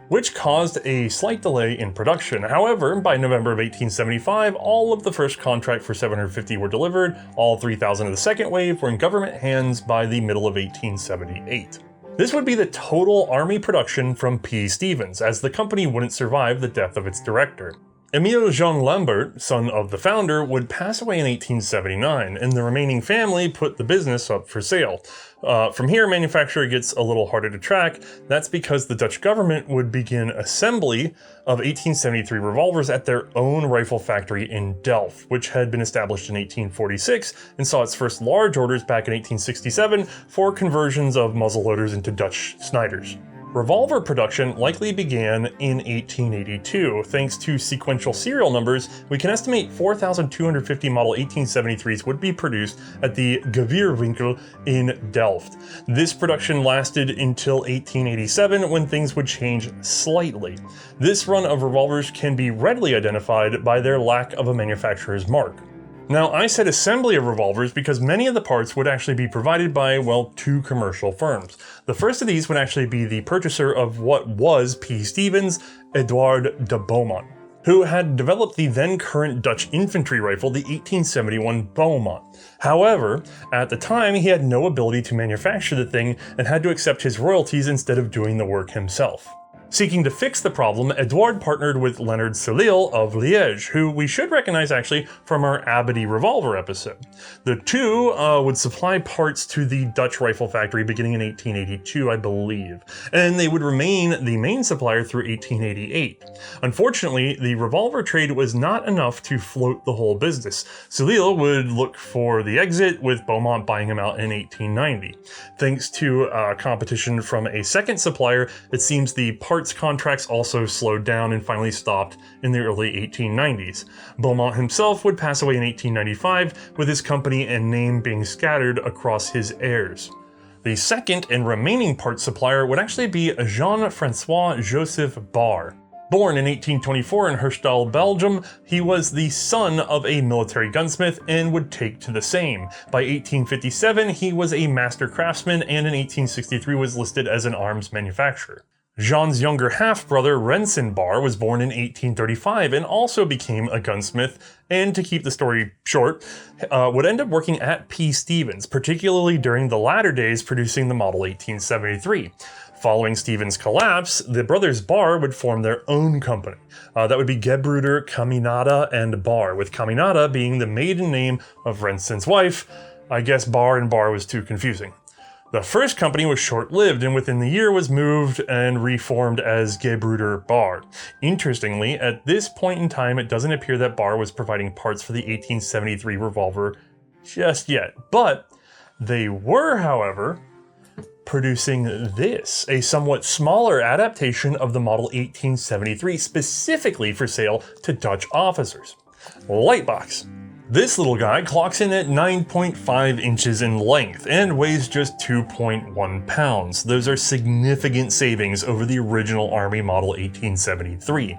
Which caused a slight delay in production. However, by November of 1875, all of the first contract for 750 were delivered. All 3,000 of the second wave were in government hands by the middle of 1878. This would be the total army production from P. Stevens, as the company wouldn't survive the death of its director. Emile Jean Lambert, son of the founder, would pass away in 1879, and the remaining family put the business up for sale. From here, manufacture gets a little harder to track. That's because the Dutch government would begin assembly of 1873 revolvers at their own rifle factory in Delft, which had been established in 1846 and saw its first large orders back in 1867 for conversions of muzzleloaders into Dutch Snyders. Revolver production likely began in 1882. Thanks to sequential serial numbers, we can estimate 4,250 model 1873s would be produced at the Geweerwinkel in Delft. This production lasted until 1887, when things would change slightly. This run of revolvers can be readily identified by their lack of a manufacturer's mark. Now, I said assembly of revolvers because many of the parts would actually be provided by, well, 2 commercial firms. The first of these would actually be the purchaser of what was P. Stevens, Edouard de Beaumont, who had developed the then current Dutch infantry rifle, the 1871 Beaumont. However, at the time, he had no ability to manufacture the thing and had to accept his royalties instead of doing the work himself. Seeking to fix the problem, Edouard partnered with Leonard Salil of Liège, who we should recognize actually from our Abadie revolver episode. The two would supply parts to the Dutch rifle factory beginning in 1882, I believe, and they would remain the main supplier through 1888. Unfortunately, the revolver trade was not enough to float the whole business. Salil would look for the exit, with Beaumont buying him out in 1890. Thanks to competition from a second supplier, it seems the parts contracts also slowed down and finally stopped in the early 1890s. Beaumont himself would pass away in 1895, with his company and name being scattered across his heirs. The second and remaining parts supplier would actually be Jean-François Joseph Barre. Born in 1824 in Herstal, Belgium, he was the son of a military gunsmith and would take to the same. By 1857, he was a master craftsman, and in 1863 was listed as an arms manufacturer. Jean's younger half-brother, Rensen Barre, was born in 1835 and also became a gunsmith, and to keep the story short, would end up working at P. Stevens, particularly during the latter days producing the model 1873. Following Stevens' collapse, the brothers Barre would form their own company. That would be Gebruder Caminada and Barre, with Caminada being the maiden name of Rensen's wife. I guess Barre and Barre was too confusing. The first company was short-lived, and within the year was moved and reformed as Gebruder Barre. Interestingly, at this point in time, it doesn't appear that Barre was providing parts for the 1873 revolver just yet. But they were, however, producing this, a somewhat smaller adaptation of the model 1873, specifically for sale to Dutch officers. Lightbox. This little guy clocks in at 9.5 inches in length and weighs just 2.1 pounds. Those are significant savings over the original Army Model 1873.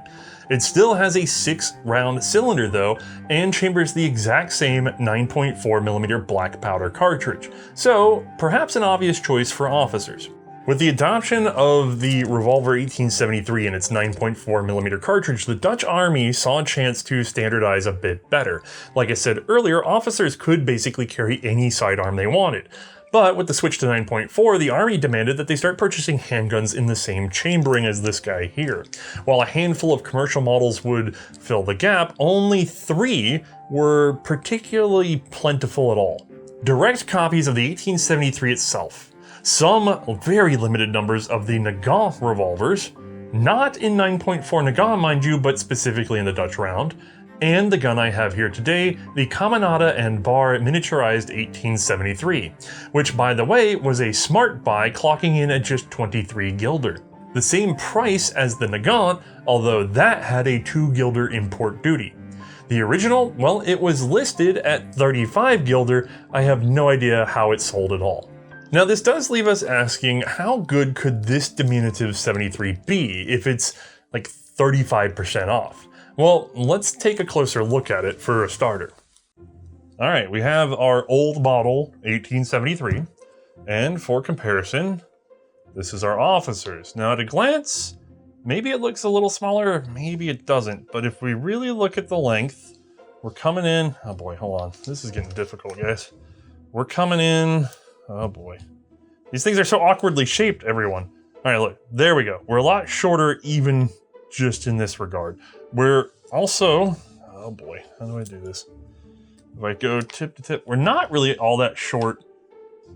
It still has a 6-round cylinder though, and chambers the exact same 9.4mm black powder cartridge, so perhaps an obvious choice for officers. With the adoption of the Revolver 1873 and its 9.4mm cartridge, the Dutch Army saw a chance to standardize a bit better. Like I said earlier, officers could basically carry any sidearm they wanted. But with the switch to 9.4, the Army demanded that they start purchasing handguns in the same chambering as this guy here. While a handful of commercial models would fill the gap, only 3 were particularly plentiful at all. Direct copies of the 1873 itself, some very limited numbers of the Nagant revolvers, not in 9.4 Nagant mind you, but specifically in the Dutch round, and the gun I have here today, the Caminada and Bar miniaturized 1873, which by the way was a smart buy clocking in at just 23 guilder. The same price as the Nagant, although that had a 2 guilder import duty. The original, well, it was listed at 35 guilder. I have no idea how it sold at all. Now this does leave us asking, how good could this diminutive 73 be if it's like 35% off? Well, let's take a closer look at it for a starter. All right, we have our old model 1873, and for comparison, this is our officers. Now at a glance, maybe it looks a little smaller, maybe it doesn't, but if we really look at the length, we're coming in, oh boy, hold on, this is getting difficult, guys. We're coming in, oh boy. These things are so awkwardly shaped, everyone. All right, look, there we go. We're a lot shorter even just in this regard. We're also, oh boy, how do I do this? If I go tip to tip, we're not really all that short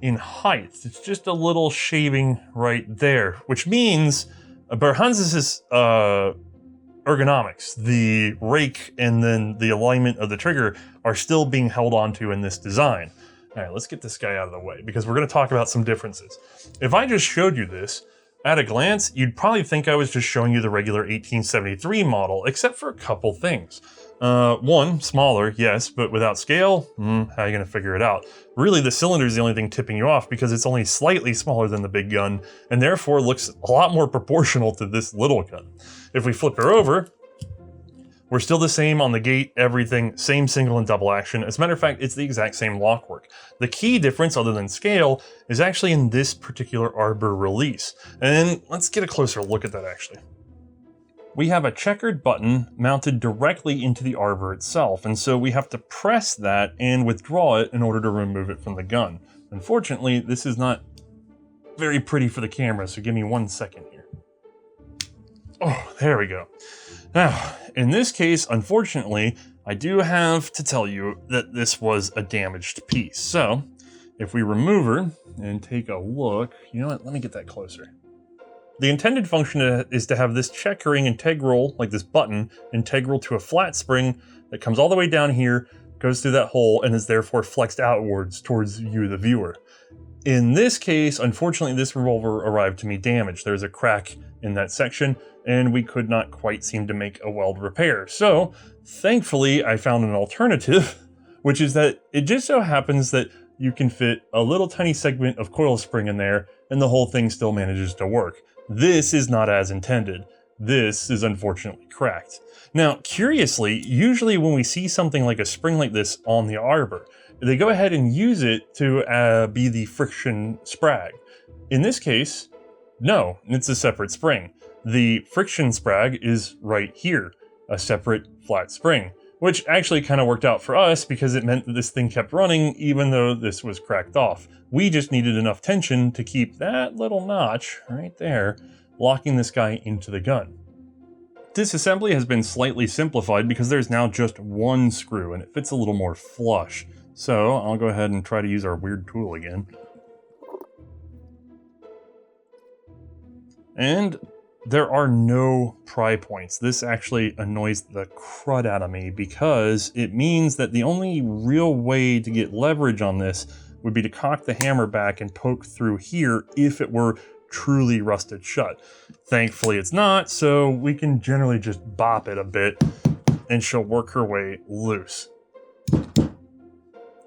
in height. It's just a little shaving right there, which means Berhans's ergonomics, the rake and then the alignment of the trigger are still being held onto in this design. All right, let's get this guy out of the way because we're going to talk about some differences. If I just showed you this, at a glance, you'd probably think I was just showing you the regular 1873 model, except for a couple things. One, smaller, yes, but without scale, how are you going to figure it out? Really, the cylinder is the only thing tipping you off because it's only slightly smaller than the big gun, and therefore looks a lot more proportional to this little gun. If we flip her over, we're still the same on the gate, everything, same single and double action. As a matter of fact, it's the exact same lockwork. The key difference, other than scale, is actually in this particular Arbor Release. And let's get a closer look at that actually. We have a checkered button mounted directly into the Arbor itself, and so we have to press that and withdraw it in order to remove it from the gun. Unfortunately, this is not very pretty for the camera, so give me 1 second here. Oh, there we go. Now, in this case, unfortunately, I do have to tell you that this was a damaged piece. So, if we remove her and take a look, you know what, let me get that closer. The intended function is to have this checkering integral, like this button, integral to a flat spring that comes all the way down here, goes through that hole, and is therefore flexed outwards towards you, the viewer. In this case, unfortunately, this revolver arrived to me damaged. There's a crack in that section, and we could not quite seem to make a weld repair. So, thankfully, I found an alternative, which is that it just so happens that you can fit a little tiny segment of coil spring in there, and the whole thing still manages to work. This is not as intended. This is unfortunately cracked. Now, curiously, usually when we see something like a spring like this on the Arbor, they go ahead and use it to be the friction sprag. In this case, no, it's a separate spring. The friction sprag is right here, a separate flat spring, which actually kind of worked out for us because it meant that this thing kept running even though this was cracked off. We just needed enough tension to keep that little notch right there, locking this guy into the gun. Disassembly has been slightly simplified because there's now just one screw and it fits a little more flush. So I'll go ahead and try to use our weird tool again. And there are no pry points. This actually annoys the crud out of me because it means that the only real way to get leverage on this would be to cock the hammer back and poke through here if it were truly rusted shut. Thankfully it's not, so we can generally just bop it a bit and she'll work her way loose.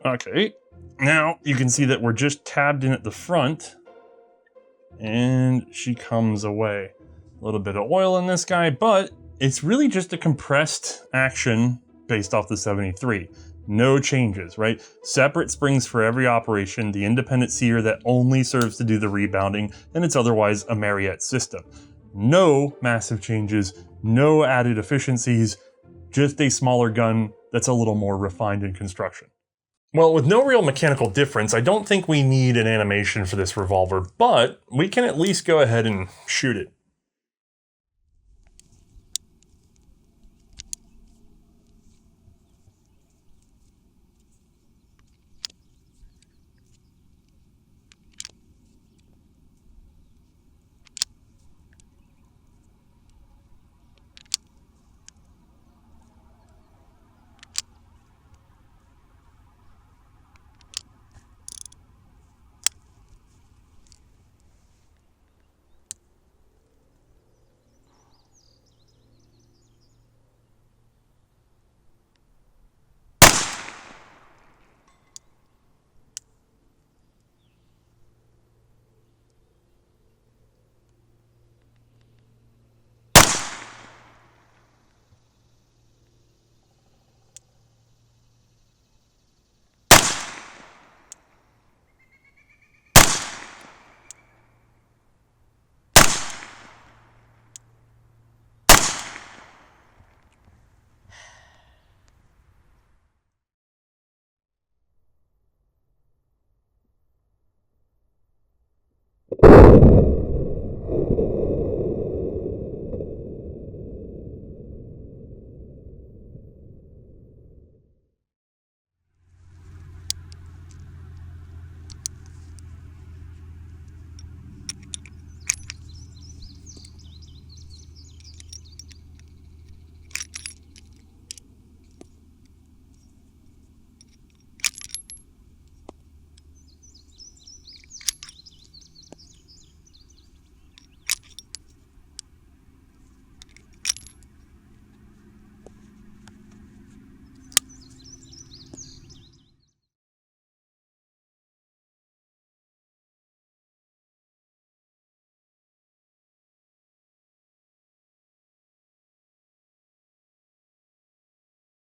Okay, now you can see that we're just tabbed in at the front and she comes away. A little bit of oil in this guy, but it's really just a compressed action based off the 73. No changes, right? Separate springs for every operation, the independent sear that only serves to do the rebounding, and it's otherwise a Mariette system. No massive changes, no added efficiencies, just a smaller gun that's a little more refined in construction. Well, with no real mechanical difference, I don't think we need an animation for this revolver, but we can at least go ahead and shoot it.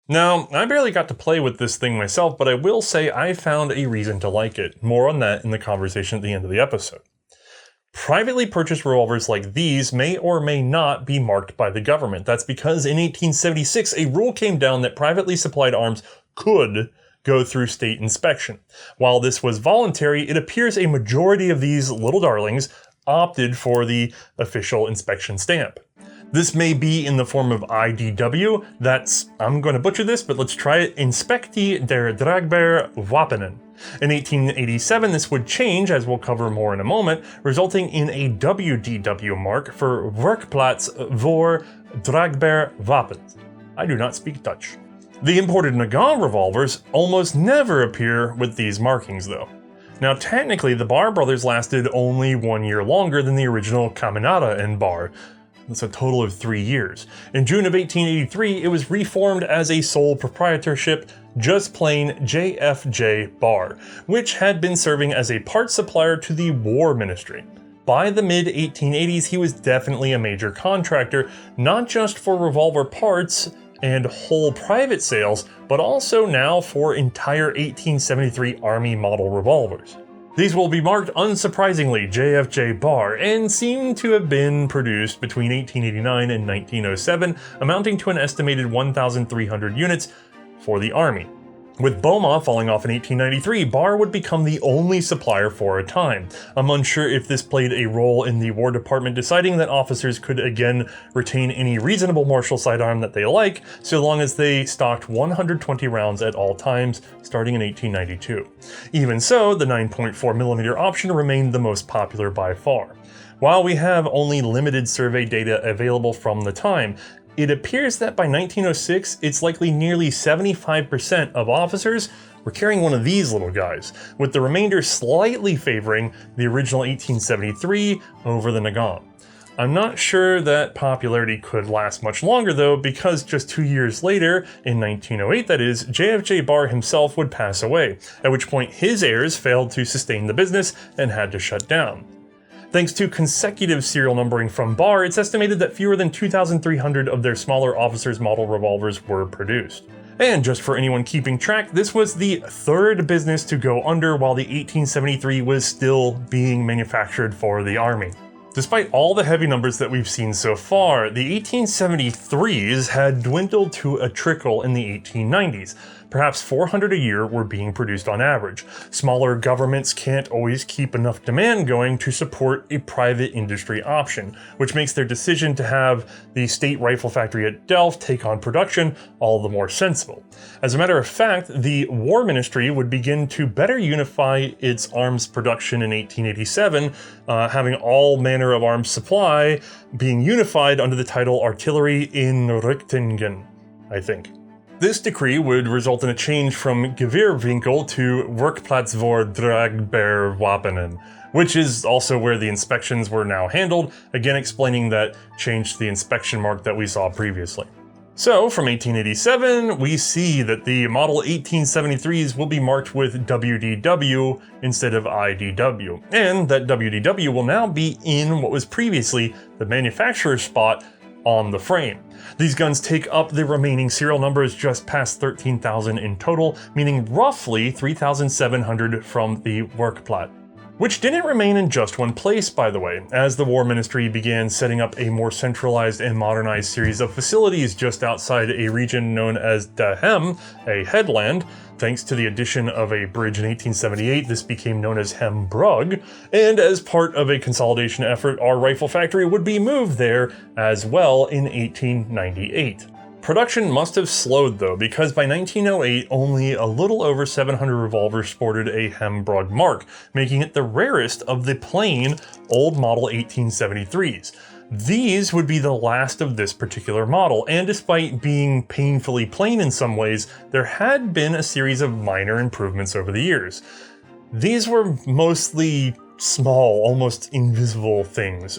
Now, I barely got to play with this thing myself, but I will say I found a reason to like it. More on that in the conversation at the end of the episode. Privately purchased revolvers like these may or may not be marked by the government. That's because in 1876, a rule came down that privately supplied arms could go through state inspection. While this was voluntary, it appears a majority of these little darlings opted for the official inspection stamp. This may be in the form of IDW, that's, I'm going to butcher this, but let's try it, Inspectie der Draagbaar-Wapenen. In 1887, this would change, as we'll cover more in a moment, resulting in a WDW mark for Werkplaats voor Draagbaar Wapens. I do not speak Dutch. The imported Nagant revolvers almost never appear with these markings, though. Now, technically, the Bar brothers lasted only 1 year longer than the original Caminada and Bar. That's a total of 3 years. In June of 1883, it was reformed as a sole proprietorship, just plain JFJ Bar, which had been serving as a parts supplier to the War Ministry. By the mid-1880s, he was definitely a major contractor, not just for revolver parts and whole private sales, but also now for entire 1873 Army model revolvers. These will be marked, unsurprisingly, JFJ Bar, and seem to have been produced between 1889 and 1907, amounting to an estimated 1,300 units for the Army. With Boma falling off in 1893, Bar would become the only supplier for a time. I'm unsure if this played a role in the War Department deciding that officers could again retain any reasonable martial sidearm that they like, so long as they stocked 120 rounds at all times, starting in 1892. Even so, the 9.4mm option remained the most popular by far. While we have only limited survey data available from the time, it appears that by 1906, it's likely nearly 75% of officers were carrying one of these little guys, with the remainder slightly favoring the original 1873 over the Nagant. I'm not sure that popularity could last much longer though, because just 2 years later, in 1908 that is, JFJ Bar himself would pass away, at which point his heirs failed to sustain the business and had to shut down. Thanks to consecutive serial numbering from Bar, it's estimated that fewer than 2,300 of their smaller officers' model revolvers were produced. And just for anyone keeping track, this was the third business to go under while the 1873 was still being manufactured for the Army. Despite all the heavy numbers that we've seen so far, the 1873s had dwindled to a trickle in the 1890s, Perhaps 400 a year were being produced on average. Smaller governments can't always keep enough demand going to support a private industry option, which makes their decision to have the state rifle factory at Delft take on production all the more sensible. As a matter of fact, the War Ministry would begin to better unify its arms production in 1887, having all manner of arms supply being unified under the title Artillerie inrigting, I think. This decree would result in a change from Geweerwinkel to Werkplaats voor draagbare wapenen, which is also where the inspections were now handled, again explaining that change to the inspection mark that we saw previously. So, from 1887, we see that the Model 1873s will be marked with WDW instead of IDW, and that WDW will now be in what was previously the manufacturer's spot on the frame. These guns take up the remaining serial numbers just past 13,000 in total, meaning roughly 3,700 from the Werkplaat. Which didn't remain in just one place, by the way, as the War Ministry began setting up a more centralized and modernized series of facilities just outside a region known as De Hem, a headland. Thanks to the addition of a bridge in 1878, this became known as Hembrugge, and as part of a consolidation effort, our rifle factory would be moved there as well in 1898. Production must have slowed though, because by 1908 only a little over 700 revolvers sported a Hembrugge mark, making it the rarest of the plain old model 1873s. These would be the last of this particular model, and despite being painfully plain in some ways, there had been a series of minor improvements over the years. These were mostly small, almost invisible things.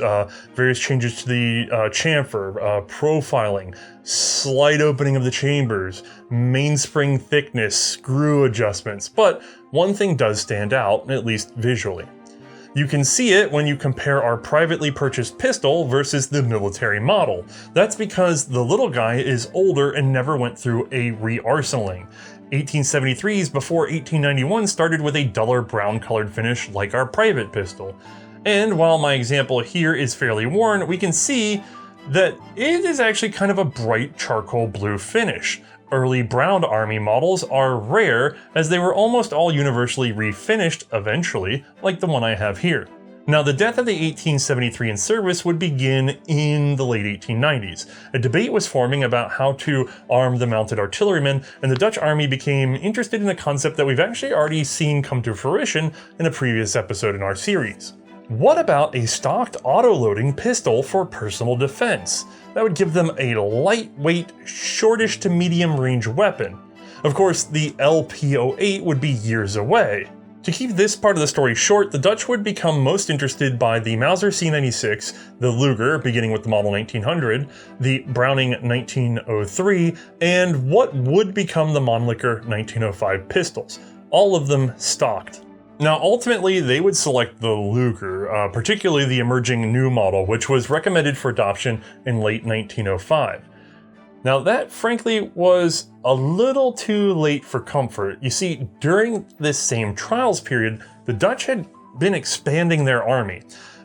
Various changes to the chamfer, profiling, slight opening of the chambers, mainspring thickness, screw adjustments. But one thing does stand out, at least visually. You can see it when you compare our privately purchased pistol versus the military model. That's because the little guy is older and never went through a re-arsenaling. 1873s before 1891 started with a duller brown colored finish like our private pistol. And while my example here is fairly worn, we can see that it is actually kind of a bright charcoal blue finish. Early brown army models are rare, as they were almost all universally refinished eventually, like the one I have here. Now, the death of the 1873 in service would begin in the late 1890s. A debate was forming about how to arm the mounted artillerymen, and the Dutch army became interested in a concept that we've actually already seen come to fruition in a previous episode in our series. What about a stocked auto-loading pistol for personal defense? That would give them a lightweight, shortish to medium range weapon. Of course, the LP08 would be years away. To keep this part of the story short, the Dutch would become most interested by the Mauser C96, the Luger, beginning with the model 1900, the Browning 1903, and what would become the Mannlicher 1905 pistols, all of them stocked. Now, ultimately, they would select the Luger, particularly the emerging new model, which was recommended for adoption in late 1905. Now, that frankly was a little too late for comfort. You see, during this same trials period, the Dutch had been expanding their army.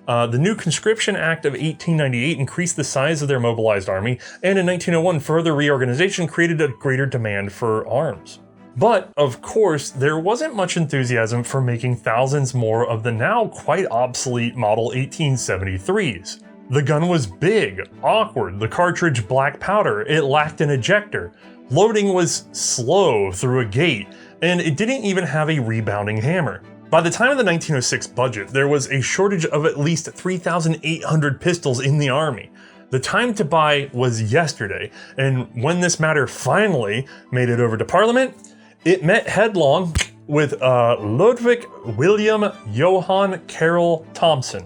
The new Conscription Act of 1898 increased the size of their mobilized army, and in 1901, further reorganization created a greater demand for arms. But, of course, there wasn't much enthusiasm for making thousands more of the now quite obsolete Model 1873s. The gun was big, awkward, the cartridge black powder, it lacked an ejector, loading was slow through a gate, and it didn't even have a rebounding hammer. By the time of the 1906 budget, there was a shortage of at least 3,800 pistols in the army. The time to buy was yesterday, and when this matter finally made it over to Parliament, it met headlong with Ludwig William Johann Carroll Thompson,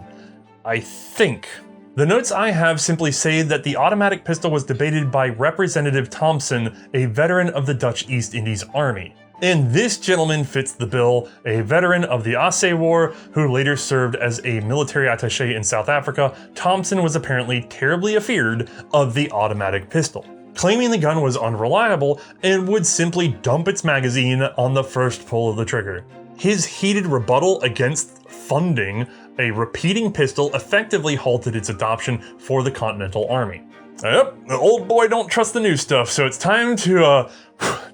I think. The notes I have simply say that the automatic pistol was debated by Representative Thompson, a veteran of the Dutch East Indies Army. And this gentleman fits the bill, a veteran of the Aceh War who later served as a military attaché in South Africa. Thompson was apparently terribly afeared of the automatic pistol, claiming the gun was unreliable and would simply dump its magazine on the first pull of the trigger. His heated rebuttal against funding a repeating pistol effectively halted its adoption for the Continental Army. Yep, the old boy don't trust the new stuff, so it's time to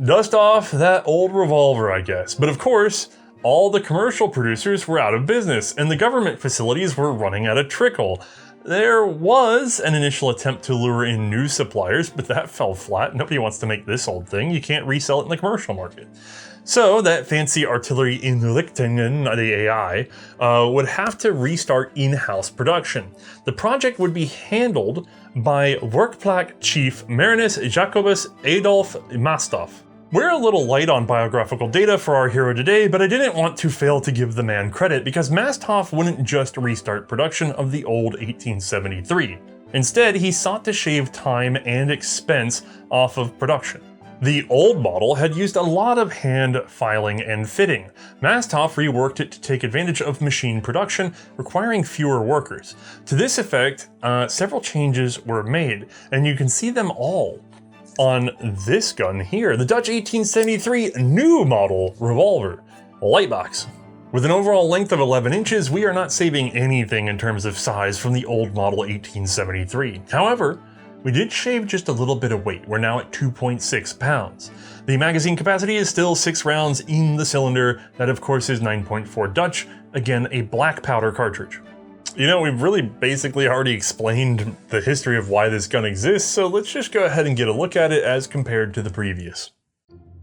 dust off that old revolver, I guess. But of course, all the commercial producers were out of business, and the government facilities were running at a trickle. There was an initial attempt to lure in new suppliers, but that fell flat. Nobody wants to make this old thing. You can't resell it in the commercial market. So that fancy artillery inrichtingen, the AI, would have to restart in-house production. The project would be handled by Werkplek Chief Mariniers Jacobus Adolf Mastoff. We're a little light on biographical data for our hero today, but I didn't want to fail to give the man credit because Mastoff wouldn't just restart production of the old 1873. Instead, he sought to shave time and expense off of production. The old model had used a lot of hand filing and fitting. Mastoff reworked it to take advantage of machine production, requiring fewer workers. To this effect, several changes were made, and you can see them all on this gun here, the Dutch 1873 new model revolver, Lightbox. With an overall length of 11 inches, we are not saving anything in terms of size from the old model 1873. However, we did shave just a little bit of weight. We're now at 2.6 pounds. The magazine capacity is still 6 rounds in the cylinder. That of course is 9.4 Dutch, again a black powder cartridge. You know, we've really basically already explained the history of why this gun exists, so let's just go ahead and get a look at it as compared to the previous.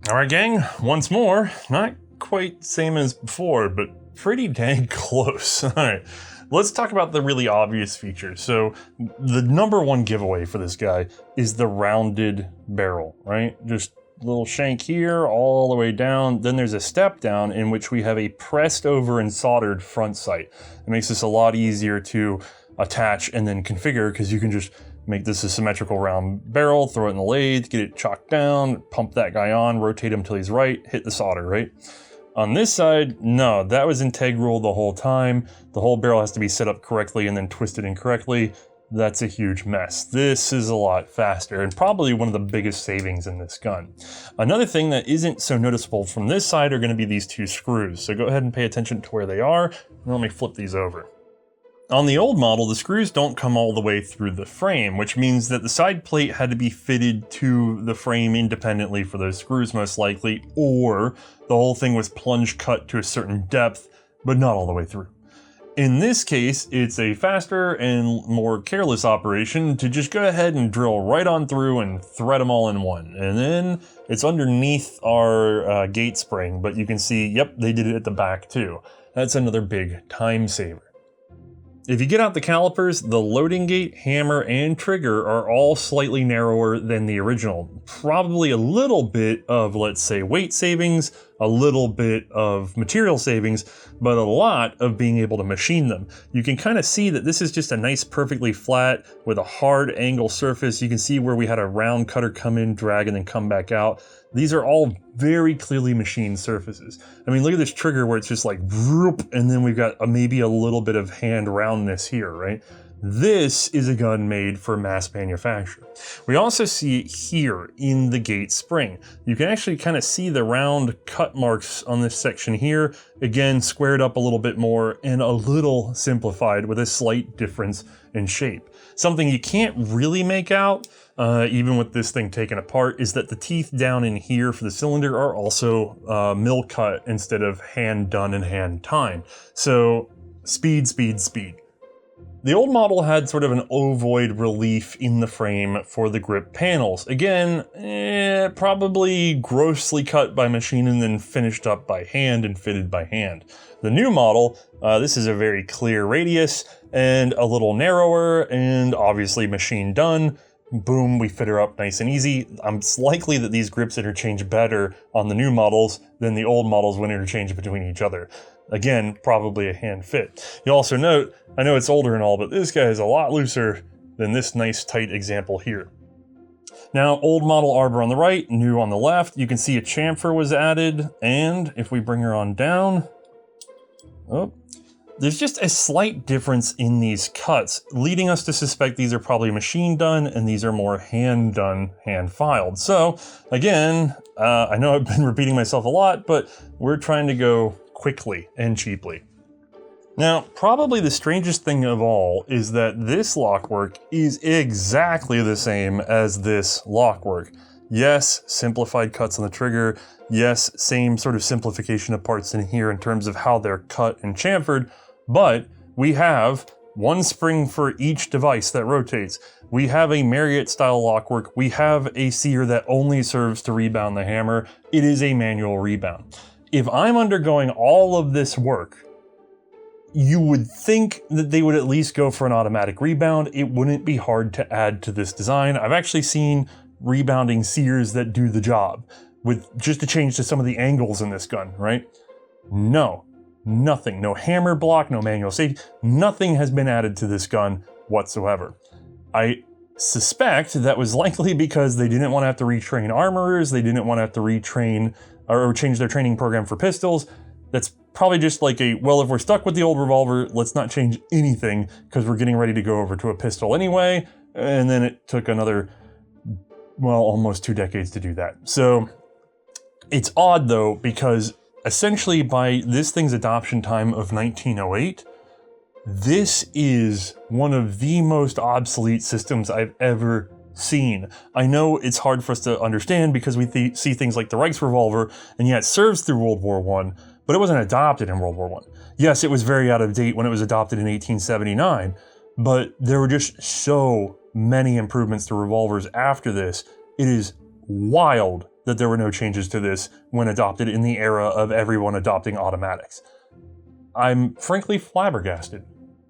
Alright gang, once more, not quite same as before, but pretty dang close. Alright. Let's talk about the really obvious features. So the number one giveaway for this guy is the rounded barrel, right? Just a little shank here all the way down. Then there's a step down in which we have a pressed over and soldered front sight. It makes this a lot easier to attach and then configure because you can just make this a symmetrical round barrel, throw it in the lathe, get it chocked down, pump that guy on, rotate him till he's right, hit the solder, right? On this side, no, that was integral the whole time. The whole barrel has to be set up correctly and then twisted incorrectly. That's a huge mess. This is a lot faster and probably one of the biggest savings in this gun. Another thing that isn't so noticeable from this side are going to be these two screws. So go ahead and pay attention to where they are. And let me flip these over. On the old model, the screws don't come all the way through the frame, which means that the side plate had to be fitted to the frame independently for those screws most likely, or the whole thing was plunge cut to a certain depth, but not all the way through. In this case, it's a faster and more careless operation to just go ahead and drill right on through and thread them all in one. And then it's underneath our gate spring, but you can see, yep, they did it at the back too. That's another big time saver. If you get out the calipers, the loading gate, hammer, and trigger are all slightly narrower than the original. Probably a little bit of, let's say, weight savings, a little bit of material savings, but a lot of being able to machine them. You can kind of see that this is just a nice, perfectly flat with a hard angle surface. You can see where we had a round cutter come in, drag, and then come back out. These are all very clearly machined surfaces. I mean, look at this trigger where it's just like whoop, and then we've got maybe a little bit of hand roundness here, right? This is a gun made for mass manufacture. We also see it here in the gate spring. You can actually kind of see the round cut marks on this section here. Again, squared up a little bit more and a little simplified with a slight difference in shape. Something you can't really make out, even with this thing taken apart, is that the teeth down in here for the cylinder are also mill cut instead of hand done and hand timed. So speed, speed, speed. The old model had sort of an ovoid relief in the frame for the grip panels. Again, probably grossly cut by machine and then finished up by hand and fitted by hand. The new model, this is a very clear radius and a little narrower and obviously machine done. Boom, we fit her up nice and easy. It's likely that these grips interchange better on the new models than the old models when interchanged between each other. Again, probably a hand fit. You'll also note, I know it's older and all, but this guy is a lot looser than this nice tight example here. Now, old model Arbor on the right, new on the left. You can see a chamfer was added, and if we bring her on down, there's just a slight difference in these cuts, leading us to suspect these are probably machine done and these are more hand done, hand filed. So again, I know I've been repeating myself a lot, but we're trying to go quickly and cheaply. Now, probably the strangest thing of all is that this lockwork is exactly the same as this lockwork. Yes, simplified cuts on the trigger. Yes, same sort of simplification of parts in here in terms of how they're cut and chamfered, but we have one spring for each device that rotates. We have a Marriott style lockwork. We have a sear that only serves to rebound the hammer. It is a manual rebound. If I'm undergoing all of this work, you would think that they would at least go for an automatic rebound. It wouldn't be hard to add to this design. I've actually seen rebounding sears that do the job with just a change to some of the angles in this gun, right? No, nothing, no hammer block, no manual safety, nothing has been added to this gun whatsoever. I suspect that was likely because they didn't want to have to retrain armorers, they didn't want to have to retrain or change their training program for pistols. That's probably just like well, if we're stuck with the old revolver, let's not change anything because we're getting ready to go over to a pistol anyway. And then it took another, well, almost 2 decades to do that. So it's odd though, because essentially by this thing's adoption time of 1908, this is one of the most obsolete systems I've ever seen. I know it's hard for us to understand because we see things like the Reichsrevolver, and yeah, it serves through World War I, but it wasn't adopted in World War I. Yes, it was very out of date when it was adopted in 1879, but there were just so many improvements to revolvers after this. It is wild that there were no changes to this when adopted in the era of everyone adopting automatics. I'm frankly flabbergasted.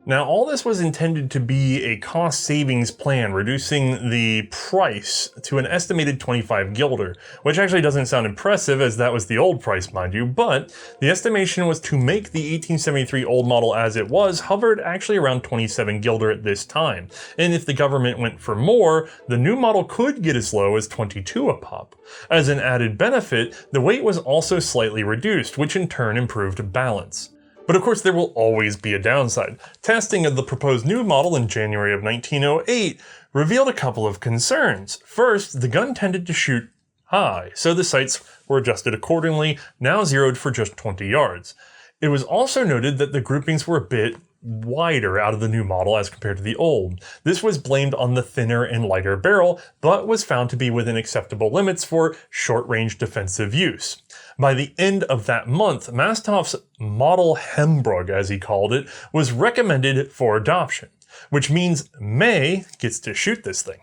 Now, all this was intended to be a cost savings plan, reducing the price to an estimated 25 guilder, which actually doesn't sound impressive as that was the old price, mind you, but the estimation was to make the 1873 old model as it was hovered actually around 27 guilder at this time. And if the government went for more, the new model could get as low as 22 a pop. As an added benefit, the weight was also slightly reduced, which in turn improved balance. But of course there will always be a downside. Testing of the proposed new model in January of 1908 revealed a couple of concerns. First, the gun tended to shoot high, so the sights were adjusted accordingly, now zeroed for just 20 yards. It was also noted that the groupings were a bit wider out of the new model as compared to the old. This was blamed on the thinner and lighter barrel, but was found to be within acceptable limits for short-range defensive use. By the end of that month, Mastoff's model Hembrug, as he called it, was recommended for adoption, which means Mae gets to shoot this thing.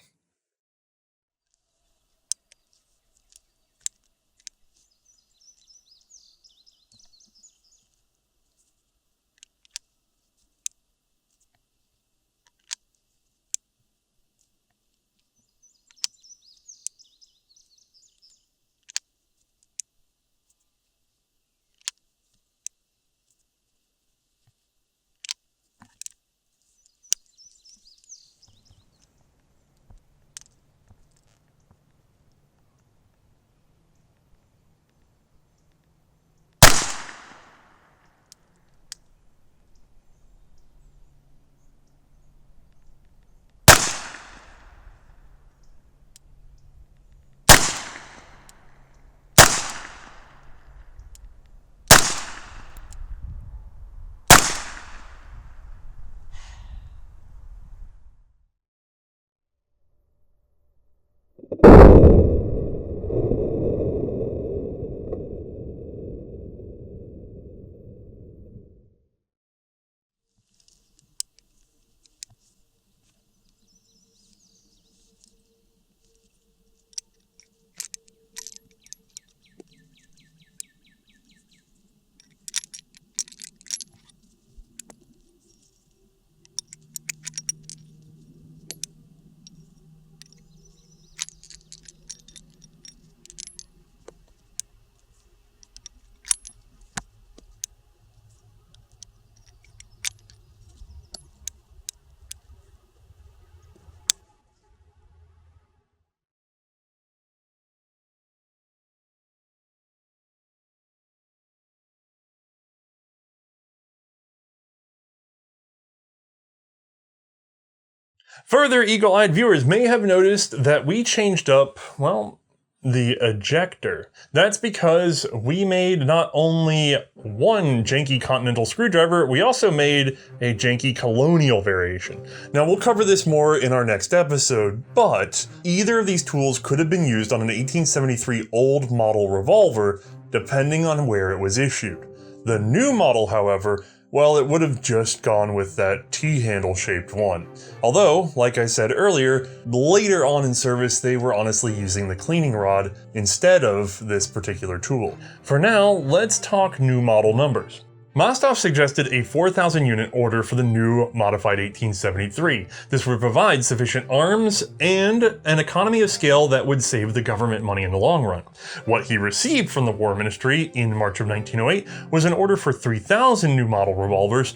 Further eagle-eyed viewers may have noticed that we changed up, well, the Ejector. That's because we made not only one janky Continental screwdriver, we also made a janky colonial variation. Now we'll cover this more in our next episode, but either of these tools could have been used on an 1873 old model revolver, depending on where it was issued. The new model, however, well, it would have just gone with that T-handle shaped one. Although, like I said earlier, later on in service they were honestly using the cleaning rod instead of this particular tool. For now, let's talk new model numbers. Mastov suggested a 4,000 unit order for the new modified 1873. This would provide sufficient arms and an economy of scale that would save the government money in the long run. What he received from the War Ministry in March of 1908 was an order for 3,000 new model revolvers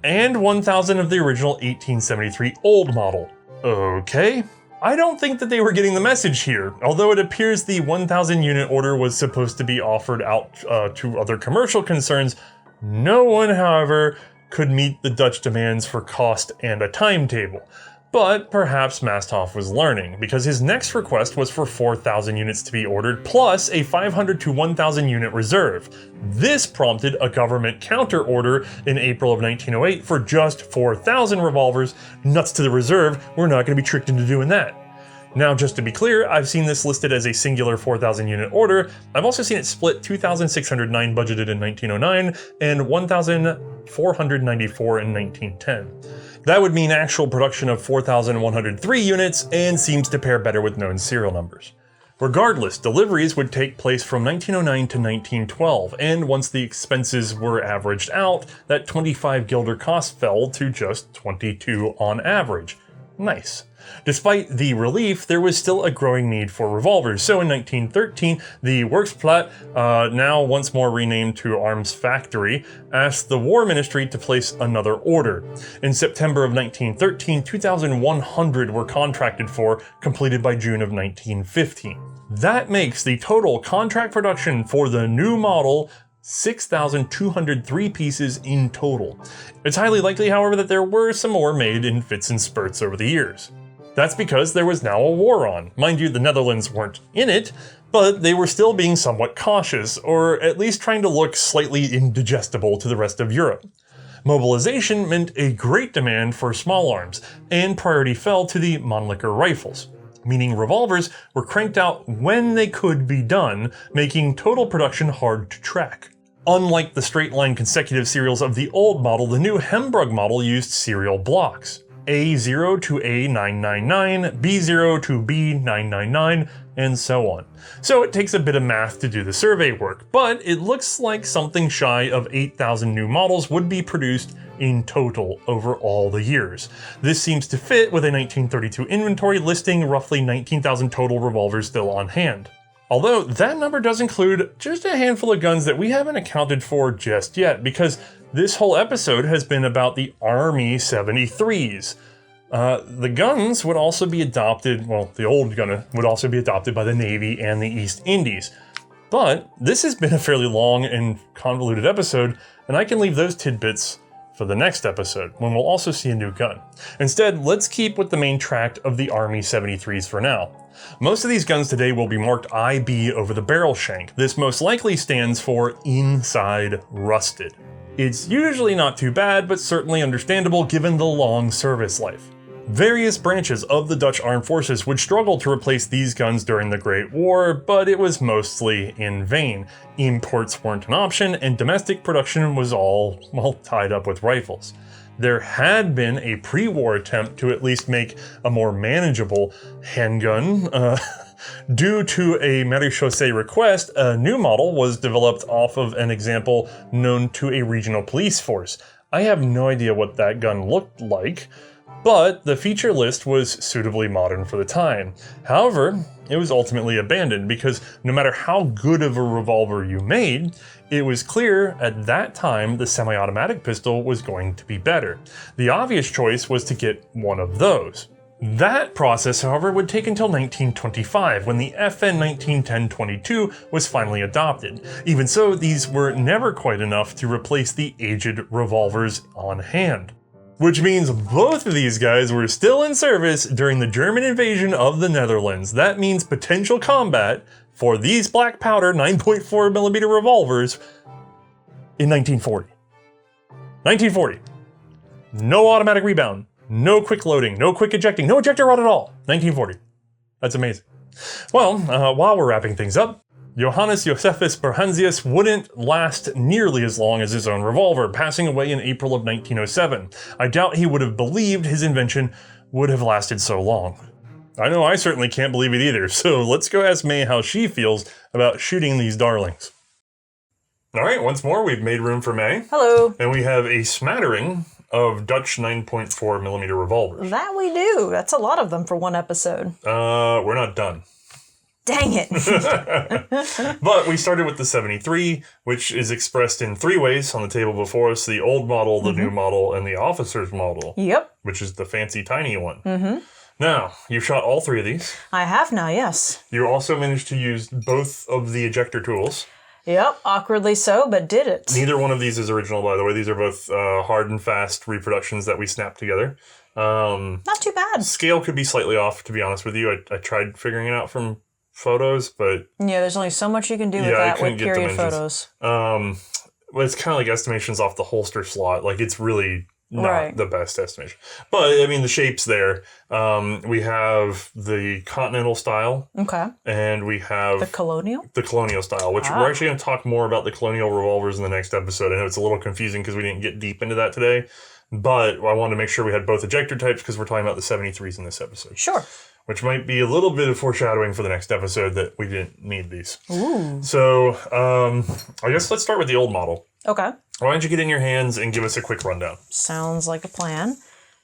and 1,000 of the original 1873 old model. Okay. I don't think that they were getting the message here, although it appears the 1,000 unit order was supposed to be offered out to other commercial concerns. No one, however, could meet the Dutch demands for cost and a timetable. But perhaps Masthoff was learning, because his next request was for 4,000 units to be ordered, plus a 500 to 1,000 unit reserve. This prompted a government counter order in April of 1908 for just 4,000 revolvers. Nuts to the reserve, we're not going to be tricked into doing that. Now, just to be clear, I've seen this listed as a singular 4,000 unit order. I've also seen it split 2,609 budgeted in 1909 and 1,494 in 1910. That would mean actual production of 4,103 units and seems to pair better with known serial numbers. Regardless, deliveries would take place from 1909 to 1912, and once the expenses were averaged out, that 25 guilder cost fell to just 22 on average. Nice. Despite the relief, there was still a growing need for revolvers, so in 1913, the Werksplat, now once more renamed to Arms Factory, asked the War Ministry to place another order. In September of 1913, 2,100 were contracted for, completed by June of 1915. That makes the total contract production for the new model 6,203 pieces in total. It's highly likely, however, that there were some more made in fits and spurts over the years. That's because there was now a war on. Mind you, the Netherlands weren't in it, but they were still being somewhat cautious, or at least trying to look slightly indigestible to the rest of Europe. Mobilization meant a great demand for small arms, and priority fell to the Mannlicher rifles, meaning revolvers were cranked out when they could be done, making total production hard to track. Unlike the straight-line consecutive serials of the old model, the new Hembrug model used serial blocks. A0 to A999, B0 to B999, and so on. So it takes a bit of math to do the survey work, but it looks like something shy of 8,000 new models would be produced in total over all the years. This seems to fit with a 1932 inventory listing roughly 19,000 total revolvers still on hand. Although that number does include just a handful of guns that we haven't accounted for just yet, because this whole episode has been about the Army 73s. The guns would also be adopted, well, the old gun would also be adopted by the Navy and the East Indies. But this has been a fairly long and convoluted episode, and I can leave those tidbits for the next episode, when we'll also see a new gun. Instead, let's keep with the main tract of the Army 73s for now. Most of these guns today will be marked IB over the barrel shank. This most likely stands for Inside Rusted. It's usually not too bad, but certainly understandable given the long service life. Various branches of the Dutch armed forces would struggle to replace these guns during the Great War, but it was mostly in vain. Imports weren't an option, and domestic production was all, well, tied up with rifles. There had been a pre-war attempt to at least make a more manageable handgun. Due to a marechaussee request, a new model was developed off of an example known to a regional police force. I have no idea what that gun looked like, but the feature list was suitably modern for the time. However, it was ultimately abandoned because no matter how good of a revolver you made, it was clear at that time the semi-automatic pistol was going to be better. The obvious choice was to get one of those. That process, however, would take until 1925, when the FN 1910-22 was finally adopted. Even so, these were never quite enough to replace the aged revolvers on hand. Which means both of these guys were still in service during the German invasion of the Netherlands. That means potential combat for these black powder 9.4 millimeter revolvers in 1940. 1940. No automatic rebound, no quick loading, no quick ejecting, no ejector rod at all. 1940. That's amazing. Well, while we're wrapping things up, Johannes Josephus Berhansius wouldn't last nearly as long as his own revolver, passing away in April of 1907. I doubt he would have believed his invention would have lasted so long. I know I certainly can't believe it either, so let's go ask Mae how she feels about shooting these darlings. All right, once more, we've made room for Mae. Hello. And we have a smattering of Dutch 9.4 millimeter revolvers. That we do. That's a lot of them for one episode. We're not done. Dang it. But we started with the 73, which is expressed in three ways on the table before us: the old model, the new model, and the officer's model. Yep. Which is the fancy tiny one. Now, you've shot all three of these. I have now, yes. You also managed to use both of the ejector tools. Yep, awkwardly so, but did it. Neither one of these is original, by the way. These are both hard and fast reproductions that we snapped together. Not too bad. Scale could be slightly off, to be honest with you. I tried figuring it out from photos, but... Yeah, there's only so much you can do with that with period photos. Well, it's kind of like estimations off the holster slot. Like, it's really not the best estimation. But, I mean, the shape's there. We have the Continental Style. Okay. And we have... The Colonial? The Colonial Style, which we're actually going to talk more about the Colonial revolvers in the next episode. I know it's a little confusing because we didn't get deep into that today. But I wanted to make sure we had both ejector types because we're talking about the 73s in this episode. Sure. Which might be a little bit of foreshadowing for the next episode that we didn't need these. Ooh. So, I guess let's start with the old model. Okay. Why don't you get in your hands and give us a quick rundown? Sounds like a plan.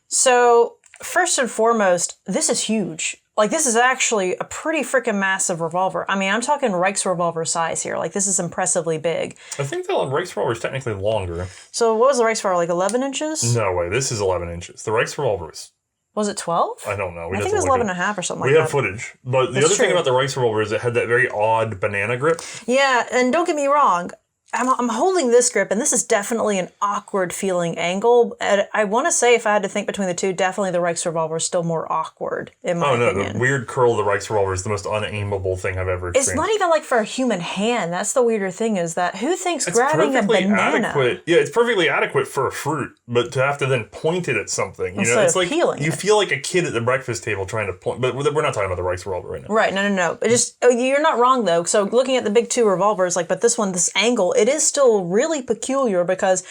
So, first and foremost, this is huge. Like, this is actually a pretty freaking massive revolver. I mean, I'm talking Revolver size here. Like, this is impressively big. I think the Revolver is technically longer. So, what was the Revolver, like 11 inches? No way, this is 11 inches. The Revolver is... Was it 12? I don't know. I think it was 11 and a half or something like that. We have footage. But the other thing about the Revolver is it had that very odd banana grip. Yeah, and don't get me wrong. I'm holding this grip, and this is definitely an awkward feeling angle. And I want to say, if I had to think between the two, definitely the Revolver is still more awkward, in my opinion. The weird curl of the Revolver is the most unaimable thing I've ever experienced. It's not even like for a human hand. That's the weirder thing, is that who thinks grabbing a banana... Adequate. Yeah, it's perfectly adequate for a fruit, but to have to then point it at something, it's like you feel like a kid at the breakfast table trying to point. But we're not talking about the Revolver right now. Right, no. You're not wrong, though. So looking at the big two revolvers, but this one, this angle, it is still really peculiar because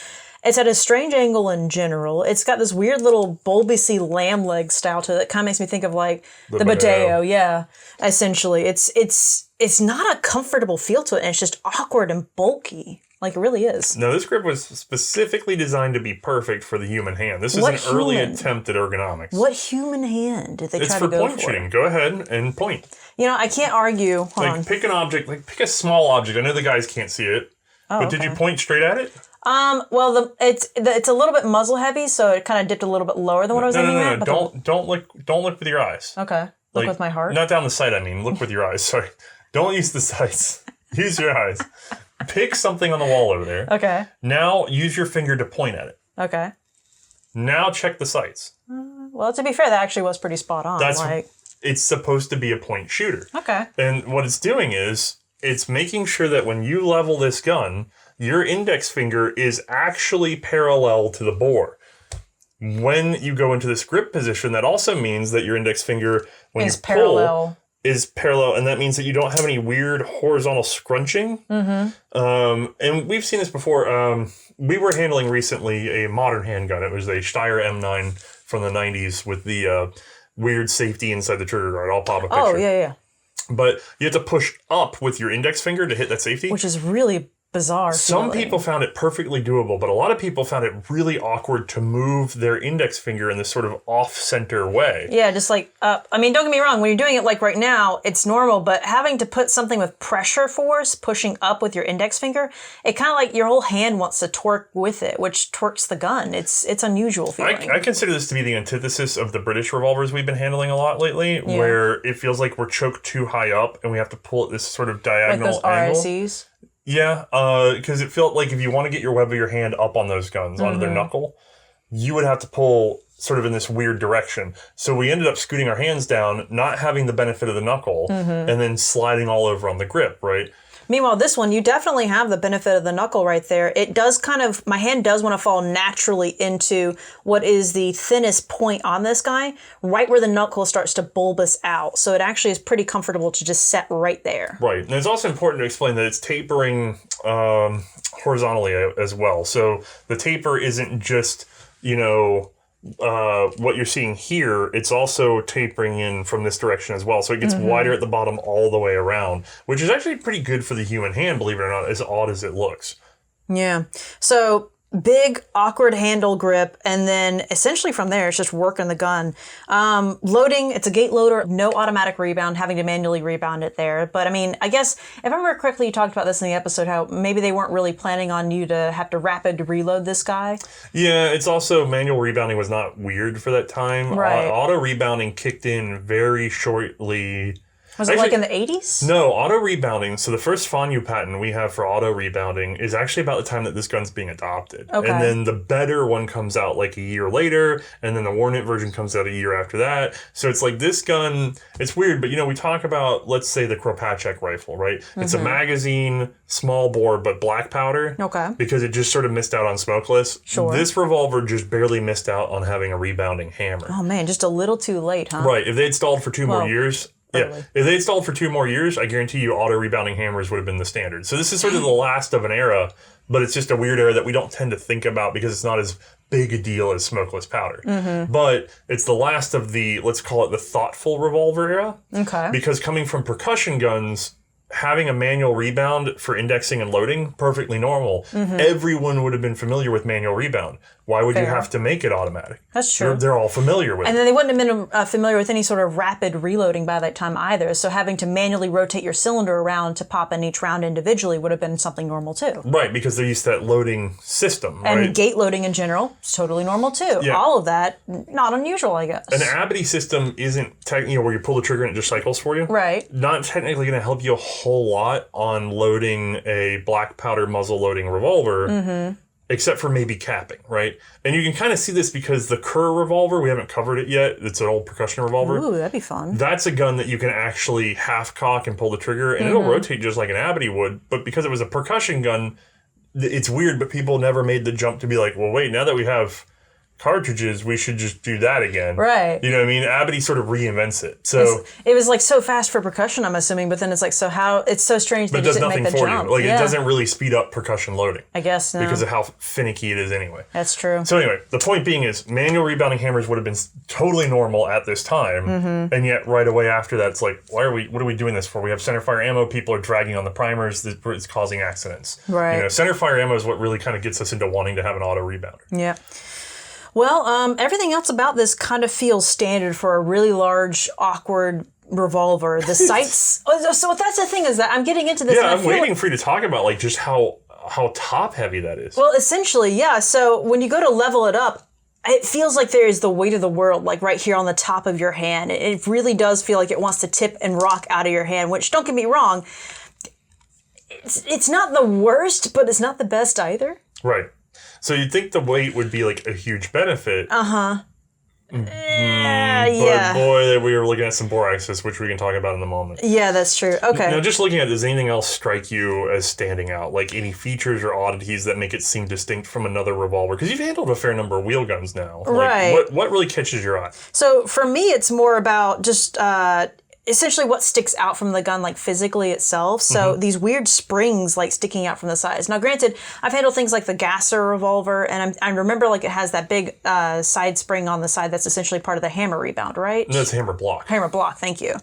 it's at a strange angle in general. It's got this weird little bulbousy lamb leg style to it that kind of makes me think of like the Badeo, yeah, essentially. It's not a comfortable feel to it, and it's just awkward and bulky. Like, it really is. No, this grip was specifically designed to be perfect for the human hand. This is an early attempt at ergonomics. What human hand did they try to go for? It's for point shooting. Go ahead and point. I can't argue. Hold on. Pick an object, pick a small object. I know the guys can't see it. Oh, but did you point straight at it? Well, it's a little bit muzzle heavy, so it kind of dipped a little bit lower than what I was aiming at. Don't look with your eyes. Okay. Look with my heart. Not down the sight. I mean, look with your eyes. Sorry. Don't use the sights. Use your eyes. Pick something on the wall over there. Okay. Now use your finger to point at it. Okay. Now check the sights. Well, to be fair, that actually was pretty spot on. It's supposed to be a point shooter. Okay. And what it's doing is it's making sure that when you level this gun, your index finger is actually parallel to the bore. When you go into this grip position, that also means that your index finger, when you pull, is parallel, and that means that you don't have any weird horizontal scrunching. Mm-hmm. And we've seen this before. We were handling recently a modern handgun. It was a Steyr M9 from the 90s with the weird safety inside the trigger guard. I'll pop a picture. Oh, yeah. But you have to push up with your index finger to hit that safety. Which is really bizarre. Some people found it perfectly doable, but a lot of people found it really awkward to move their index finger in this sort of off-center way. Yeah, just like up. I mean, don't get me wrong. When you're doing it like right now, it's normal, but having to put something with pressure force, pushing up with your index finger, it kind of like your whole hand wants to torque with it, which torques the gun. It's unusual feeling. I consider this to be the antithesis of the British revolvers we've been handling a lot lately, where it feels like we're choked too high up and we have to pull at this sort of diagonal like those angle. RICs? Yeah, because it felt like if you want to get your web of your hand up on those guns, onto their knuckle, you would have to pull sort of in this weird direction. So we ended up scooting our hands down, not having the benefit of the knuckle, and then sliding all over on the grip, right? Meanwhile, this one, you definitely have the benefit of the knuckle right there. It does kind of, my hand does want to fall naturally into what is the thinnest point on this guy, right where the knuckle starts to bulbous out. So it actually is pretty comfortable to just set right there. Right. And it's also important to explain that it's tapering horizontally as well. So the taper isn't just, what you're seeing here, it's also tapering in from this direction as well. So it gets wider at the bottom all the way around, which is actually pretty good for the human hand, believe it or not, as odd as it looks. Yeah. So big, awkward handle grip, and then essentially from there, it's just working the gun. Loading, it's a gate loader, no automatic rebound, having to manually rebound it there. But I mean, I guess, if I remember correctly, you talked about this in the episode, how maybe they weren't really planning on you to have to rapid reload this guy. Yeah, it's also, manual rebounding was not weird for that time. Right. Auto rebounding kicked in very shortly. Was it like in the 80s? No, auto rebounding. So the first Fanyu patent we have for auto rebounding is actually about the time that this gun's being adopted. Okay. And then the better one comes out like a year later, and then the Warnant version comes out a year after that. So it's like this gun, it's weird, but we talk about, let's say, the Kropatschek rifle, right? It's a magazine, small bore, but black powder. Okay. Because it just sort of missed out on smokeless. Sure. This revolver just barely missed out on having a rebounding hammer. Oh man, just a little too late, huh? Right. If they had stalled for two more years... Early. Yeah, if they had stalled for 2 more years, I guarantee you auto rebounding hammers would have been the standard. So this is sort of the last of an era, but it's just a weird era that we don't tend to think about because it's not as big a deal as smokeless powder. But it's the last of the, let's call it the thoughtful revolver era. Okay. Because coming from percussion guns, having a manual rebound for indexing and loading, perfectly normal. Everyone would have been familiar with manual rebound. Why would you have to make it automatic? That's true. They're all familiar with it. And then they wouldn't have been familiar with any sort of rapid reloading by that time either. So having to manually rotate your cylinder around to pop in each round individually would have been something normal too. Right, because they're used to that loading system, And right? gate loading in general is totally normal too. Yeah. All of that, not unusual, I guess. An Abity system isn't, where you pull the trigger and it just cycles for you. Right. Not technically going to help you a whole lot on loading a black powder muzzle loading revolver, except for maybe capping, right? And you can kind of see this because the Kerr revolver, we haven't covered it yet. It's an old percussion revolver. Ooh, that'd be fun. That's a gun that you can actually half cock and pull the trigger, and it'll rotate just like an Abity would. But because it was a percussion gun, it's weird, but people never made the jump to be like, well, wait, now that we have cartridges, we should just do that again. Right. You know what I mean? Abity sort of reinvents it. So it was like so fast for percussion, I'm assuming, but then it's like, so how, it's so strange but they it does just didn't nothing make the for jump. you. Like, Yeah. it doesn't really speed up percussion loading. I guess no. Because of how finicky it is anyway. That's true. So anyway, the point being is manual rebounding hammers would have been totally normal at this time, and yet right away after that, it's like, what are we doing this for? We have centerfire ammo, people are dragging on the primers, it's causing accidents. Right. Centerfire ammo is what really kind of gets us into wanting to have an auto rebounder. Yeah. Well, everything else about this kind of feels standard for a really large, awkward revolver. The sights. So that's the thing is that I'm getting into this. Yeah, and I'm waiting for you to talk about like just how top heavy that is. Well, essentially, yeah. So when you go to level it up, it feels like there is the weight of the world, like right here on the top of your hand. It really does feel like it wants to tip and rock out of your hand, which, don't get me wrong, it's not the worst, but it's not the best either. Right. So you'd think the weight would be like a huge benefit. Yeah. But boy, we were looking at some boraxes, which we can talk about in a moment. Yeah, that's true. Okay. Now, just looking at, does anything else strike you as standing out? Like any features or oddities that make it seem distinct from another revolver? Because you've handled a fair number of wheel guns now. Right. Like, what really catches your eye? So for me, it's more about just essentially what sticks out from the gun, like physically itself. So these weird springs like sticking out from the sides. Now, granted, I've handled things like the Gasser revolver, and I remember like it has that big side spring on the side that's essentially part of the hammer rebound, right? No, it's hammer block. Hammer block, thank you.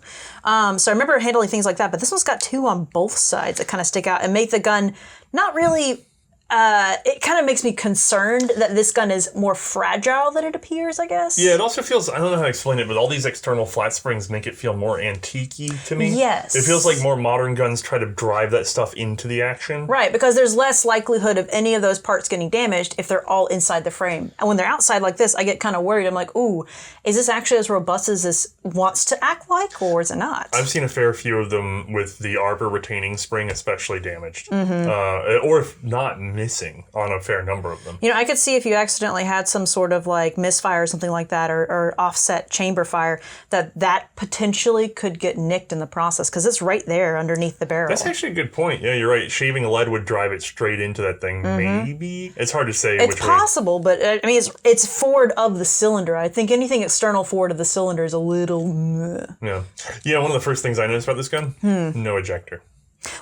So I remember handling things like that, but this one's got two on both sides that kind of stick out and make the gun not really... it kind of makes me concerned that this gun is more fragile than it appears, I guess. Yeah, it also feels, I don't know how to explain it, but all these external flat springs make it feel more antique-y to me. Yes. It feels like more modern guns try to drive that stuff into the action. Right, because there's less likelihood of any of those parts getting damaged if they're all inside the frame. And when they're outside like this, I get kind of worried. I'm like, ooh, is this actually as robust as this wants to act like, or is it not? I've seen a fair few of them with the Arbor retaining spring especially damaged. Or if not missing on a fair number of them. You know, I could see if you accidentally had some sort of like misfire or something like that, or offset chamber fire, that potentially could get nicked in the process because it's right there underneath the barrel. That's actually a good point. Yeah, you're right. Shaving lead would drive it straight into that thing. Maybe it's hard to say. It's possible, but I mean, it's forward of the cylinder. I think anything external forward of the cylinder is a little. Yeah. Yeah. One of the first things I noticed about this gun, no ejector.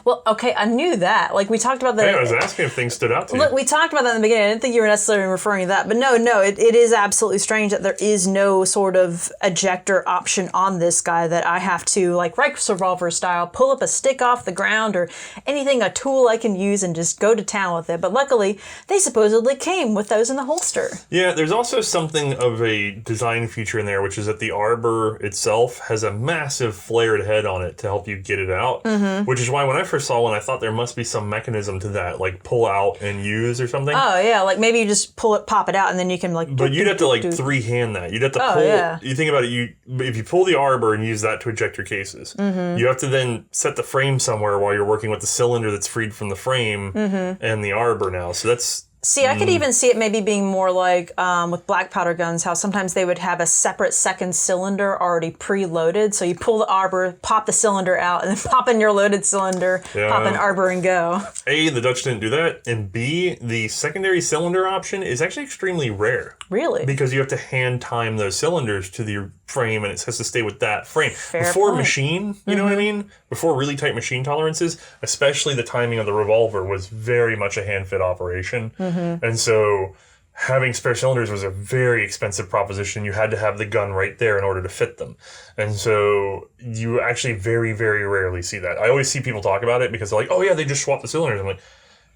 Well, okay, I knew that. Like, we talked about that. Hey, I was asking if things stood out to you. Look, we talked about that in the beginning. I didn't think you were necessarily referring to that. But no, it is absolutely strange that there is no sort of ejector option on this guy that I have to, like Vries Revolver style, pull up a stick off the ground or anything, a tool I can use and just go to town with it. But luckily, they supposedly came with those in the holster. Yeah, there's also something of a design feature in there, which is that the Arbor itself has a massive flared head on it to help you get it out, which is why when I first saw one, I thought there must be some mechanism to that, like pull out and use or something. Oh, yeah, like maybe you just pop it out, and then you can like... But you'd have to like three-hand that. You'd have to pull... Yeah. You think about it, if you pull the Arbor and use that to eject your cases, you have to then set the frame somewhere while you're working with the cylinder that's freed from the frame and the Arbor now. So that's... See, I could even see it maybe being more like with black powder guns, how sometimes they would have a separate second cylinder already preloaded. So you pull the Arbor, pop the cylinder out, and then pop in your loaded cylinder, pop an Arbor, and go. A, the Dutch didn't do that, and B, the secondary cylinder option is actually extremely rare. Really? Because you have to hand time those cylinders to the frame, and it has to stay with that frame. Fair Before point. machine, you know what I mean? Before really tight machine tolerances, especially the timing of the Revolver was very much a hand-fit operation. And so having spare cylinders was a very expensive proposition. You had to have the gun right there in order to fit them. And so you actually very, very rarely see that. I always see people talk about it because they're like, oh yeah, they just swapped the cylinders. I'm like,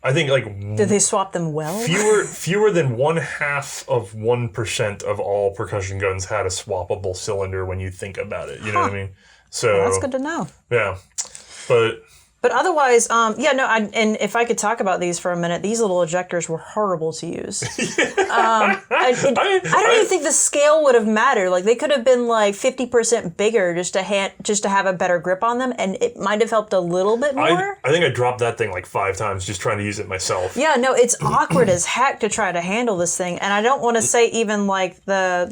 I think like... Did they swap them well? Fewer than 0.5% of all percussion guns had a swappable cylinder when you think about it. You know what I mean? So Well, that's good to know. Yeah. But otherwise, and if I could talk about these for a minute, these little ejectors were horrible to use. I don't even think the scale would have mattered. Like, they could have been like 50% bigger just to have a better grip on them, and it might have helped a little bit more. I think I dropped that thing like 5 times just trying to use it myself. Yeah, no, it's awkward as heck to try to handle this thing, and I don't want to say even like the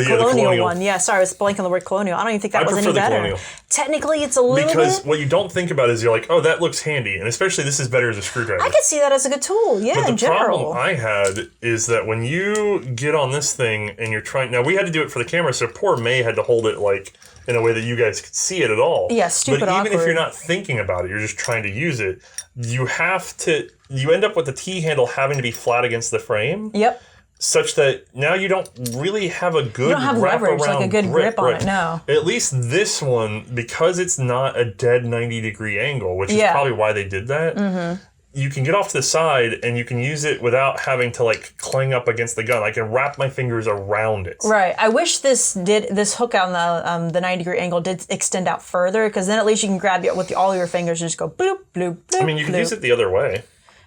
colonial one. Yeah, sorry, I was blanking on the word colonial. I don't even think that was any better. Colonial. Technically, it's a little Because bit. what you don't think about is you're like, oh, that looks handy, and especially this is better as a screwdriver. I could see that as a good tool. Yeah, But in the general. problem I had is that when you get on this thing and you're trying... Now, we had to do it for the camera, so poor Mae had to hold it like in a way that you guys could see it at all. Yeah, stupid But even if awkward. you're not thinking about it, you're just trying to use it, you end up with the T-handle having to be flat against the frame. Yep. Such that now you don't really have a good You don't have leverage, like a good grip on it, no. At least this one, because it's not a dead 90-degree angle, which is probably why they did that, you can get off to the side and you can use it without having to like clang up against the gun. I can wrap my fingers around it. Right. I wish this hook on the 90-degree angle did extend out further, because then at least you can grab it with all your fingers and just go bloop, bloop, bloop. I mean, you can bloop. use it the other way.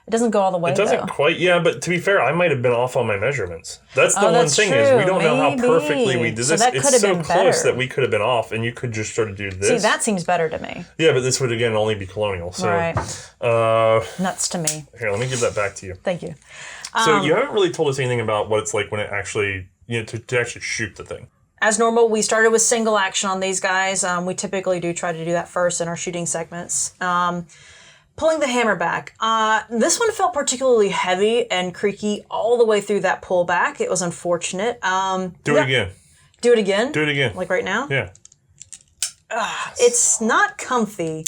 It doesn't go all the way, It doesn't though. quite, but to be fair, I might have been off on my measurements. That's the one that's thing true. is we don't know how Maybe. perfectly we did So this. that could It's have so been close better. that we could have been off, and you could just sort of do this. See, that seems better to me. Yeah, but this would again only be colonial. So, Right. Nuts to me. Here, let me give that back to you. Thank you. So you haven't really told us anything about what it's like when it actually, to actually shoot the thing. As normal, we started with single action on these guys. We typically do try to do that first in our shooting segments. Pulling the hammer back. This one felt particularly heavy and creaky all the way through that pullback. It was unfortunate. Do it again. Do it again? Do it again. Like right now? Yeah. It's not comfy.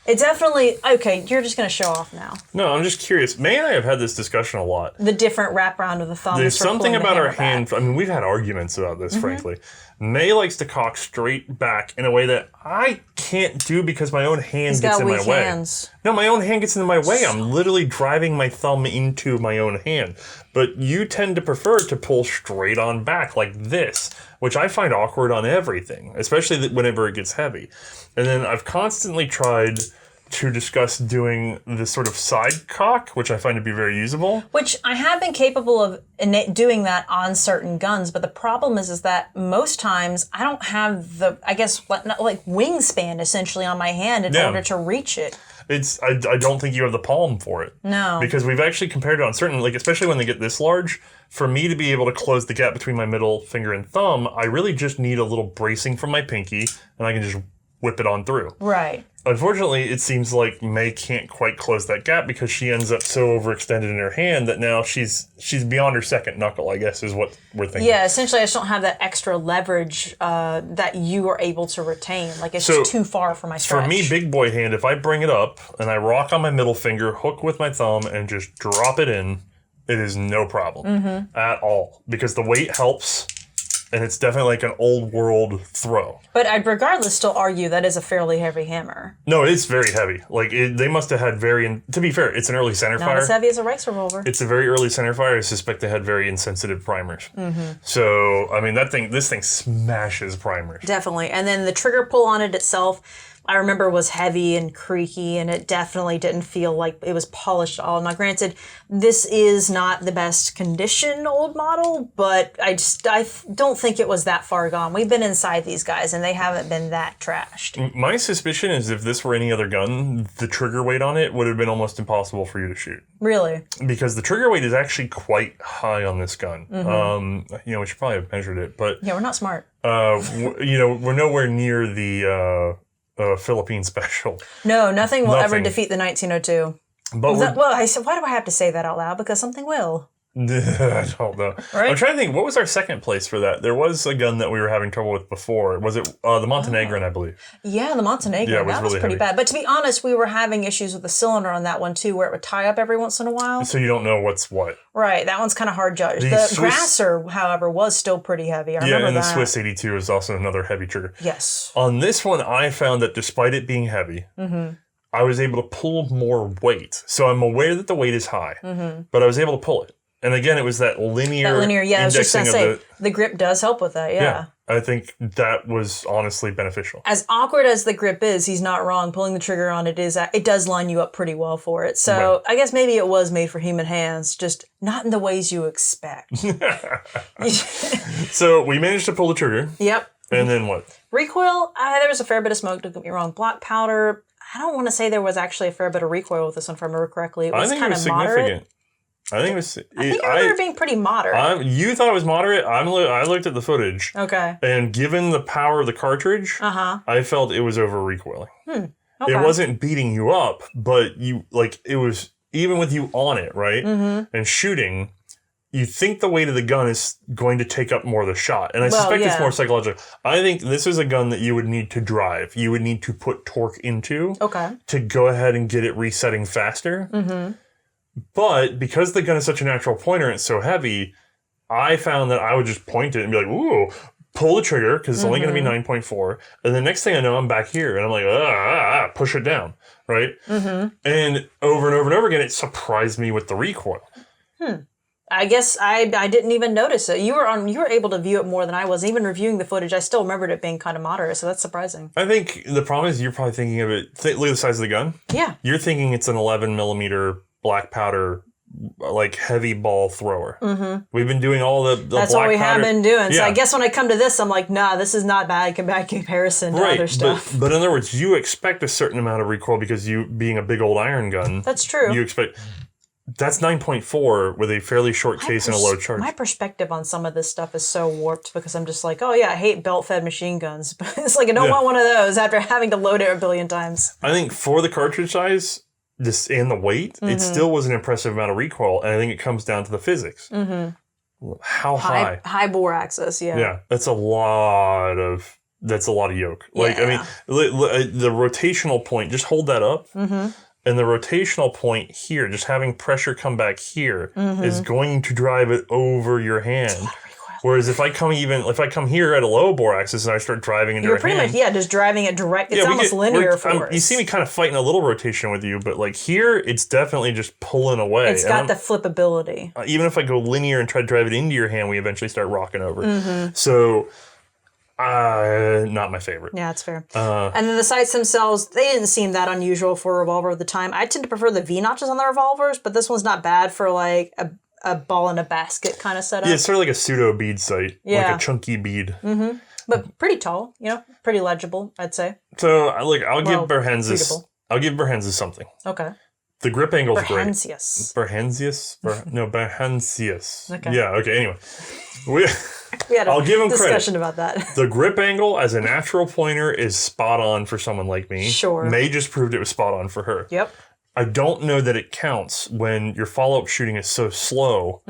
It definitely... Okay, you're just going to show off now. No, I'm just curious. Mae and I have had this discussion a lot. The different wraparound of the thumb. There's for something pulling the about our hammer back. hand. I mean, we've had arguments about this, frankly. Mae likes to cock straight back in a way that I can't do because my own hand gets got in my weak way. hands. No, my own hand gets in my way. I'm literally driving my thumb into my own hand. But you tend to prefer to pull straight on back like this, which I find awkward on everything, especially whenever it gets heavy. And then I've constantly tried to discuss doing this sort of side cock, which I find to be very usable. Which I have been capable of doing that on certain guns, but the problem is that most times I don't have the, I guess, like wingspan essentially on my hand in order to reach it. I don't think you have the palm for it. No. Because we've actually compared it on certain, like, especially when they get this large, for me to be able to close the gap between my middle finger and thumb, I really just need a little bracing from my pinky, and I can just whip it on through. Right. Unfortunately, it seems like Mae can't quite close that gap because she ends up so overextended in her hand that now she's beyond her second knuckle, I guess, is what we're thinking. Yeah, essentially I just don't have that extra leverage that you are able to retain. Like, it's just too far for my stretch. For me, big boy hand, if I bring it up and I rock on my middle finger, hook with my thumb, and just drop it in, it is no problem at all. Because the weight helps, and it's definitely like an old world throw. But I'd regardless still argue that is a fairly heavy hammer. No, it's very heavy. Like, they must have had to be fair, it's an early centerfire. Not as heavy as a Reichs revolver. It's a very early centerfire. I suspect they had very insensitive primers. So, I mean, this thing smashes primers. Definitely. And then the trigger pull on it itself, I remember, was heavy and creaky, and it definitely didn't feel like it was polished at all. Now, granted, this is not the best condition old model, but I don't think it was that far gone. We've been inside these guys, and they haven't been that trashed. My suspicion is if this were any other gun, the trigger weight on it would have been almost impossible for you to shoot. Really? Because the trigger weight is actually quite high on this gun. We should probably have measured it, but Yeah, we're not smart. we're nowhere near the Philippine special. No, nothing will ever defeat the 1902. But I said, why do I have to say that out loud? Because something will. I don't know. Right? I'm trying to think, what was our second place for that? There was a gun that we were having trouble with before. Was it the Montenegrin, I believe? Yeah, the Montenegrin. Yeah, that was really pretty heavy. bad. But to be honest, we were having issues with the cylinder on that one too, where it would tie up every once in a while. So you don't know what's what. Right, that one's kind of hard judged. The Grasser, however, was still pretty heavy. I remember and the that. Swiss 82 is also another heavy trigger. Yes. On this one, I found that despite it being heavy, I was able to pull more weight. So I'm aware that the weight is high, but I was able to pull it. And again, it was that linear I was just going to say, the grip does help with that, yeah. I think that was honestly beneficial. As awkward as the grip is, he's not wrong. Pulling the trigger on it does line you up pretty well for it. So Right. I guess maybe it was made for human hands, just not in the ways you expect. So we managed to pull the trigger. Yep. And then what? Recoil, there was a fair bit of smoke, don't get me wrong. Black powder, I don't want to say there was actually a fair bit of recoil with this one, if I remember correctly. It was kind of moderate. I think it was. I think I remember it being pretty moderate. You thought it was moderate. I looked at the footage. Okay. And given the power of the cartridge, I felt it was over recoiling. Okay. It wasn't beating you up, but it was even with you on it, right? And shooting, you think the weight of the gun is going to take up more of the shot. And I suspect it's more psychological. I think this is a gun that you would need to drive. You would need to put torque into to go ahead and get it resetting faster. But because the gun is such a natural pointer and it's so heavy, I found that I would just point it and be like, ooh, pull the trigger because it's only going to be 9.4. And the next thing I know, I'm back here and I'm like, push it down, right? And over and over and over again, it surprised me with the recoil. I guess I didn't even notice it. You were able to view it more than I was. Even reviewing the footage, I still remembered it being kind of moderate, so that's surprising. I think the problem is you're probably thinking of it, look at the size of the gun. Yeah. You're thinking it's an 11 millimeter black powder, like heavy ball thrower. We've been doing all the That's black what we powder. have been doing. So Yeah. I guess when I come to this, I'm like, nah, this is not bad by comparison to other stuff. But in other words, you expect a certain amount of recoil because you being a big old iron gun. That's true. You expect that's 9.4 with a fairly short case and a low charge. My perspective on some of this stuff is so warped because I'm just like, oh yeah, I hate belt-fed machine guns, but it's like I don't want one of those after having to load it a billion times. I think for the cartridge size, and the weight, it still was an impressive amount of recoil, and I think it comes down to the physics. How high? High bore axis, yeah. Yeah, that's a lot of yoke. Like, I mean, the rotational point, just hold that up. And the rotational point here, just having pressure come back here, is going to drive it over your hand. Whereas if I come here at a low bore axis and I start driving into You're pretty much just driving it direct. It's almost linear force. You see me kind of fighting a little rotation with you, but like here, it's definitely just pulling away. It's got the flippability. Even if I go linear and try to drive it into your hand, we eventually start rocking over. So, not my favorite. Yeah, that's fair. And then the sights themselves, they didn't seem that unusual for a revolver at the time. I tend to prefer the V-notches on the revolvers, but this one's not bad for like a ball in a basket kind of setup. Yeah, it's sort of like a pseudo bead sight, like a chunky bead. But pretty tall, pretty legible, I'd say. So, I'll give Berhensis I'll give Berhensius something. Okay. The grip angle's great. Berhensius. Berhensius. Okay. Yeah, okay, anyway. We had a I'll give him discussion credit. about that. The grip angle as a natural pointer is spot on for someone like me. Sure. May just proved it was spot on for her. Yep. I don't know that it counts when your follow-up shooting is so slow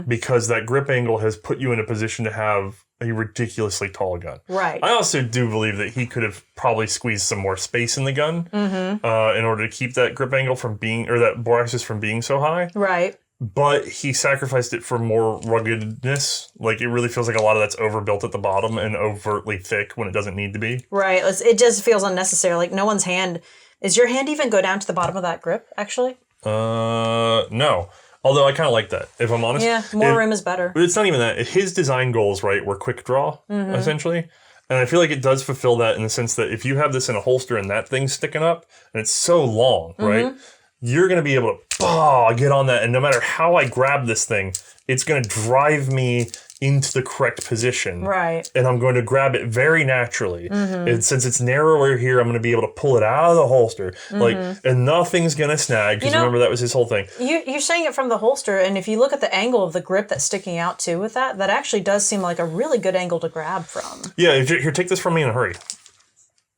because that grip angle has put you in a position to have a ridiculously tall gun. Right. I also do believe that he could have probably squeezed some more space in the gun in order to keep that grip angle from being, or that bore axis from being so high. Right. But he sacrificed it for more ruggedness. Like, it really feels like a lot of that's overbuilt at the bottom and overtly thick when it doesn't need to be. Right. It just feels unnecessary. Like, no one's hand... Is your hand even go down to the bottom of that grip, actually? No. Although I kind of like that, if I'm honest. Yeah, more room is better. But it's not even that. His design goals, right, were quick draw, essentially. And I feel like it does fulfill that in the sense that if you have this in a holster and that thing's sticking up, and it's so long, right, you're going to be able to get on that. And no matter how I grab this thing, it's going to drive me into the correct position. Right. And I'm going to grab it very naturally. And since it's narrower here, I'm going to be able to pull it out of the holster. And nothing's going to snag. Because remember, that was his whole thing. You're saying it from the holster, and if you look at the angle of the grip that's sticking out too with that actually does seem like a really good angle to grab from. Yeah, here, take this from me in a hurry.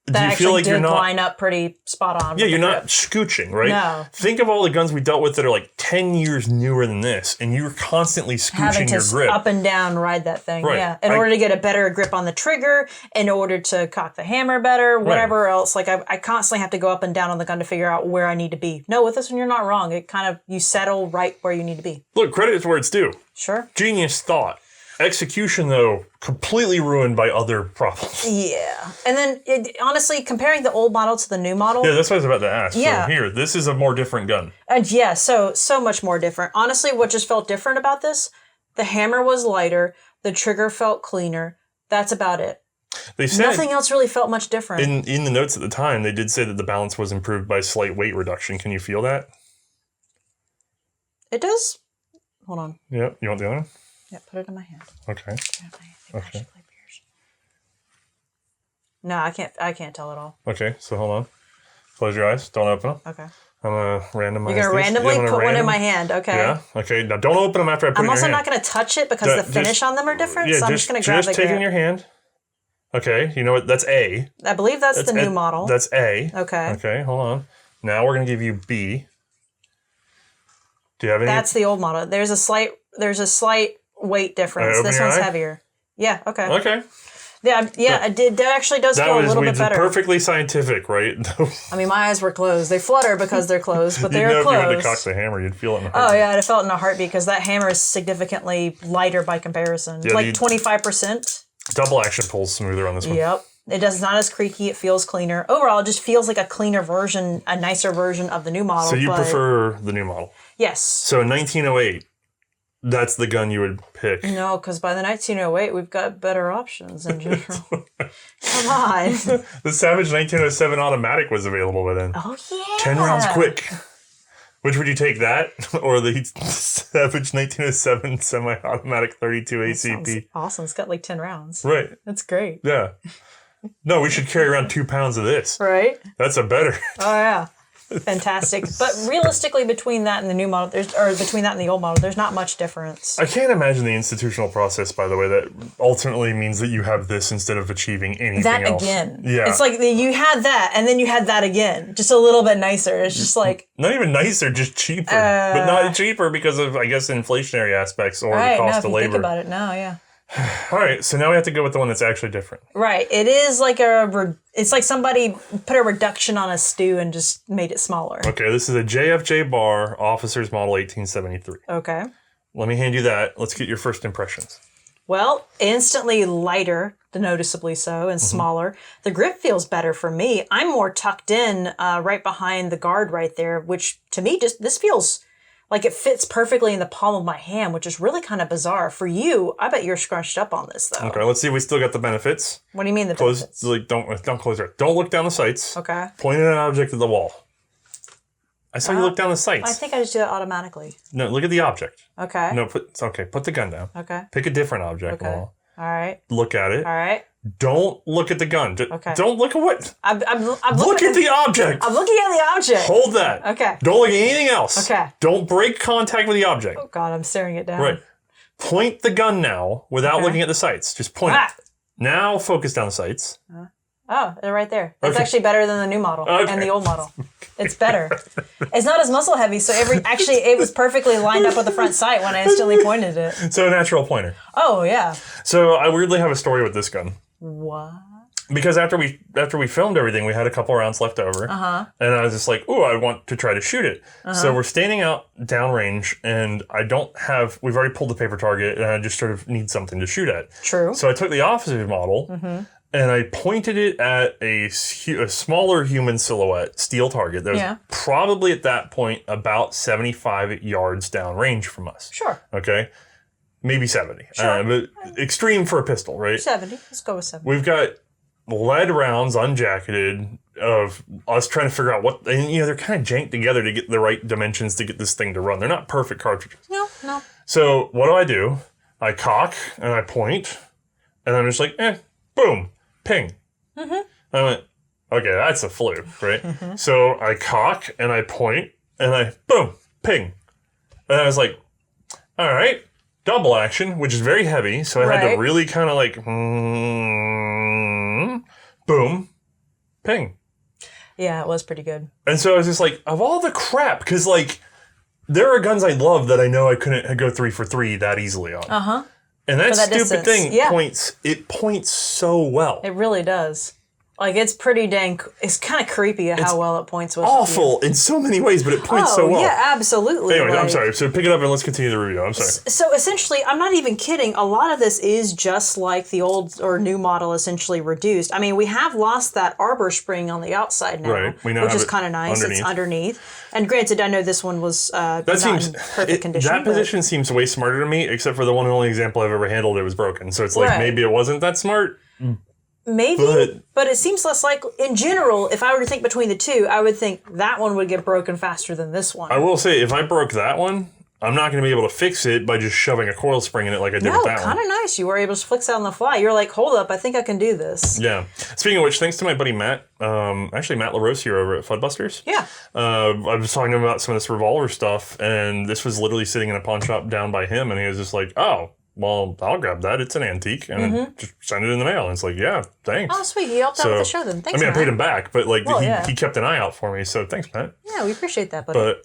That Do you actually feel like did you're not line up pretty spot on. Yeah, you're not scooching, right? No. Think of all the guns we dealt with that are like 10 years newer than this, and you're constantly Having scooching to your grip. up and down ride that thing, Right. yeah. In order to get a better grip on the trigger, in order to cock the hammer better, whatever else. Like, I constantly have to go up and down on the gun to figure out where I need to be. No, with this one, you're not wrong. It kind of, you settle right where you need to be. Look, credit is where it's due. Sure. Genius thought. Execution, though, completely ruined by other problems. Yeah. And then, honestly, comparing the old model to the new model. Yeah, that's what I was about to ask. Yeah. So here, this is a more different gun. And yeah, so much more different. Honestly, what just felt different about this, the hammer was lighter, the trigger felt cleaner. That's about it. They said Nothing else really felt much different. in the notes at the time, they did say that the balance was improved by slight weight reduction. Can you feel that? It does. Hold on. Yeah. You want the other one? Yeah, put it in my hand. Okay. Okay. No, I can't tell at all. Okay, so hold on. Close your eyes. Don't open them. Okay. I'm going to randomize You're going to randomly put one in my hand. Okay. Yeah. Okay. Now don't open them after I put it in your hand. I'm also not going to touch it because the finish on them are different. Yeah, so I'm just going to grab just the take it in grip. your hand. Okay. You know what? That's A. I believe that's the new model. That's A. Okay. Okay. Hold on. Now we're going to give you B. Do you have any? That's the old model. There's a slight weight difference. This one's heavier. Yeah. Okay. Okay. Yeah. I did. That actually does feel a little bit better. Perfectly scientific, right? I mean, my eyes were closed. They flutter because they're closed, but they're if closed. you had to cock the hammer, you'd feel it in a Oh heartbeat. yeah, I felt it in a heartbeat because that hammer is significantly lighter by comparison. Yeah, like 25%. Double action pulls smoother on this one. Yep. It does not as creaky. It feels cleaner. Overall, it just feels like a cleaner version, a nicer version of the new model. So you prefer the new model? Yes. So in 1908, that's the gun you would pick. No, because by the 1908, we've got better options in general. Come on. The Savage 1907 automatic was available by then. Oh, yeah. 10 rounds quick. Which would you take, that or the Savage 1907 semi-automatic 32 ACP? Sounds awesome. It's got like 10 rounds. Right. That's great. Yeah. No, we should carry around 2 pounds of this. Right? That's a better. Oh, yeah. Fantastic. But realistically, between that and the new model, between that and the old model, there's not much difference. I can't imagine the institutional process, by the way, that ultimately means that you have this insteed of achieving anything That else. again. Yeah. It's like you had that, and then you had that again. Just a little bit nicer. It's just like... Not even nicer, just cheaper. But not cheaper because of, I guess, inflationary aspects or the cost of labor. Think about it now, yeah. All right, so now we have to go with the one that's actually different. Right. It is like it's like somebody put a reduction on a stew and just made it smaller. Okay, this is a JFJ bar Officer's Model 1873. Okay. Let me hand you that. Let's get your first impressions. Well, instantly lighter, noticeably so, and smaller. The grip feels better for me. I'm more tucked in right behind the guard right there, which to me, this feels like it fits perfectly in the palm of my hand, which is really kind of bizarre. For you, I bet you're scrunched up on this, though. Okay, let's see if we still got the benefits. What do you mean the benefits? Don't close your eyes. Don't look down the sights. Okay. Point at an object at the wall. I saw you look down the sights. I think I just do that automatically. No, look at the object. Okay. No, put the gun down. Okay. Pick a different object. Okay. Wall. All right. Look at it. All right. Don't look at the gun. Okay. Don't look at what. I'm Look at the object. I'm looking at the object. Hold that. Okay. Don't look at anything else. Okay. Don't break contact with the object. Oh God, I'm staring it down. Right. Point the gun now without Okay. looking at the sights. Just point it. Now focus down the sights. Oh, they're right there. It's Okay. actually better than the new model Okay. and the old model. It's better. It's not as muscle heavy, so it was perfectly lined up with the front sight when I instantly pointed it. So a natural pointer. Oh yeah. So I weirdly have a story with this gun. What? Because after we filmed everything, we had a couple rounds left over. And I was just like, ooh, I want to try to shoot it. So we're standing out downrange, and we've already pulled the paper target, and I just sort of need something to shoot at. True. So I took the officer's model, and I pointed it at a smaller human silhouette steel target that was probably at that point about 75 yards downrange from us. Sure. Okay? Maybe 70. Sure. But extreme for a pistol, right? 70. Let's go with 70. We've got lead rounds unjacketed of us trying to figure out what, and they're kind of janked together to get the right dimensions to get this thing to run. They're not perfect cartridges. No. So what do? I cock and I point, and I'm just like, boom, ping. I went, okay, that's a fluke, right? So I cock and I point, and I, boom, ping. And I was like, all right, double action, which is very heavy, so I had to really kind of like, boom, ping. Yeah, it was pretty good. And so I was just like, of all the crap, because like, there are guns I love that I know I couldn't go 3 for 3 that easily on. And that stupid thing points so well. It really does. Like, it's pretty dang, it's kind of creepy at how well it points with awful in so many ways, but it points so well. Yeah, absolutely. Anyway, I'm sorry. So pick it up and let's continue the review. I'm sorry. So essentially, I'm not even kidding. A lot of this is just like the old or new model essentially reduced. I mean, we have lost that arbor spring on the outside now, Right. We now which have is it kind of nice. underneath. It's underneath. And granted, I know this one was not in perfect condition. That position seems way smarter to me, except for the one and only example I've ever handled, it was broken. So it's like, maybe it wasn't that smart. Maybe, but it seems less like, in general, if I were to think between the two, I would think that one would get broken faster than this one. I will say, if I broke that one, I'm not going to be able to fix it by just shoving a coil spring in it like I did with that one. Kind of nice. You were able to fix it on the fly. You're like, hold up, I think I can do this. Yeah. Speaking of which, thanks to my buddy Matt, actually Matt LaRose here over at Fuddbusters. Yeah. I was talking to him about some of this revolver stuff, and this was literally sitting in a pawn shop down by him, and he was just like, oh, well, I'll grab that. It's an antique, and then just send it in the mail. And it's like, yeah, thanks. Oh, sweet. He helped out with the show then. Thanks, I mean, Matt. I paid him back, but like Well, he kept an eye out for me, so thanks, Matt. Yeah, we appreciate that, buddy. But,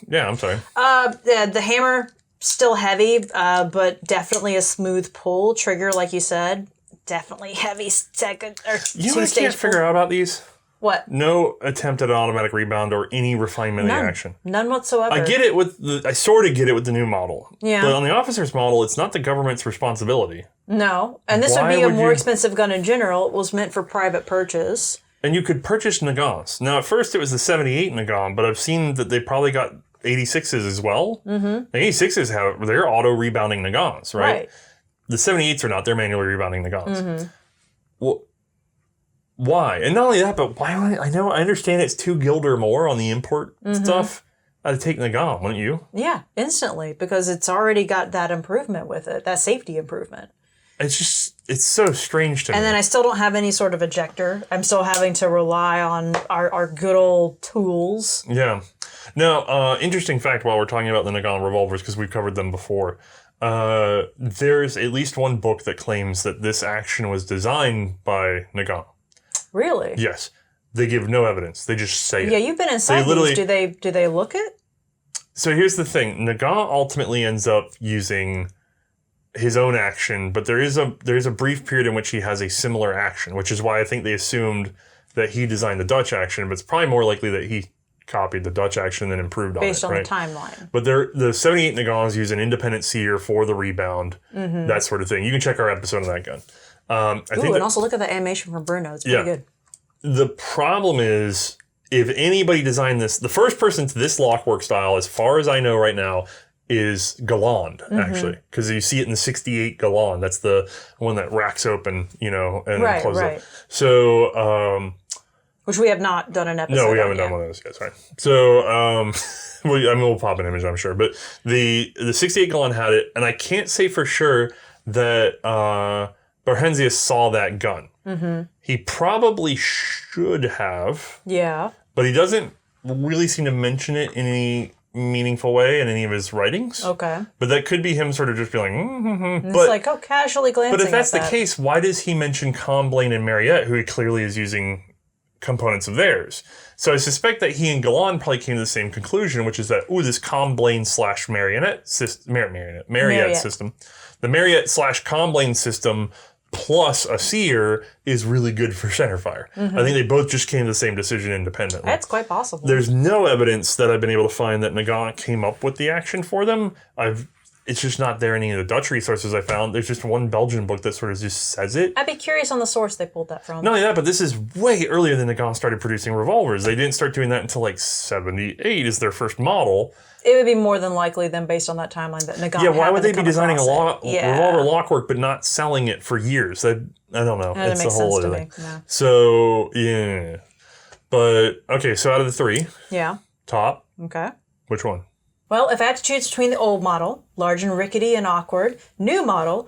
yeah, I'm sorry. The hammer, still heavy, but definitely a smooth pull. Trigger, like you said, definitely heavy second or You know what I can't figure out about these? What? No attempt at an automatic rebound or any refinement in the action. None whatsoever. I get it I sort of get it with the new model. Yeah. But on the officer's model, it's not the government's responsibility. No. And this would be a more expensive gun in general. It was meant for private purchase. And you could purchase Nagants. Now, at first it was the 78 Nagant, but I've seen that they probably got 86s as well. The 86s they're auto-rebounding Nagants, right? The 78s are not. They're manually rebounding Nagants. Well, why? And not only that, but why? I understand it's 2 gilder or more on the import stuff. I'd take Nagant, wouldn't you? Yeah, instantly, because it's already got that improvement with it, that safety improvement. It's so strange to me. And then I still don't have any sort of ejector. I'm still having to rely on our good old tools. Yeah. Now, interesting fact while we're talking about the Nagant revolvers, because we've covered them before, there's at least one book that claims that this action was designed by Nagant. Really? Yes. They give no evidence. They just say it. Yeah, you've been inside these. Do they look it? So here's the thing. Nagant ultimately ends up using his own action, but there is a brief period in which he has a similar action, which is why I think they assumed that he designed the Dutch action, but it's probably more likely that he copied the Dutch action and then improved on it. Based on the timeline. But the 78 Nagants use an independent sear for the rebound, that sort of thing. You can check our episode on that gun. And also look at the animation from Bruno. It's pretty good. The problem is, if anybody designed this, the first person to this lockwork style, as far as I know right now, is Galland, actually. Because you see it in the 68 Galland. That's the one that racks open, and closes up. So, which we have not done an episode no, we haven't done one of those yet, right. So, we'll pop an image, I'm sure. But the 68 Galland had it, and I can't say for sure that Barhenzius saw that gun. Mm-hmm. He probably should have. Yeah. But he doesn't really seem to mention it in any meaningful way in any of his writings. Okay. But that could be him sort of just being like, mm-hmm. It's like, casually glancing But if that's at the case, why does he mention Comblain and Mariette, who he clearly is using components of theirs? So I suspect that he and Galan probably came to the same conclusion, which is that, this Comblain / Mariette system, Mariette system, the Mariette / Comblain system plus a seer is really good for centerfire. Mm-hmm. I think they both just came to the same decision independently. That's quite possible. There's no evidence that I've been able to find that Nagant came up with the action for them. It's just not there in any of the Dutch resources I found. There's just one Belgian book that sort of just says it. I'd be curious on the source they pulled that from. Not only that, but this is way earlier than Nagant started producing revolvers. They didn't start doing that until like 78 is their first model. It would be more than likely then based on that timeline that Nagant. Yeah, why would they be designing a revolver lockwork but not selling it for years? I don't know. That it's makes a whole sense other to thing. me. No. So, yeah. But, okay, so out of the three, Yeah. top, Okay. which one? Well, if I had to choose between the old model, large and rickety and awkward, new model,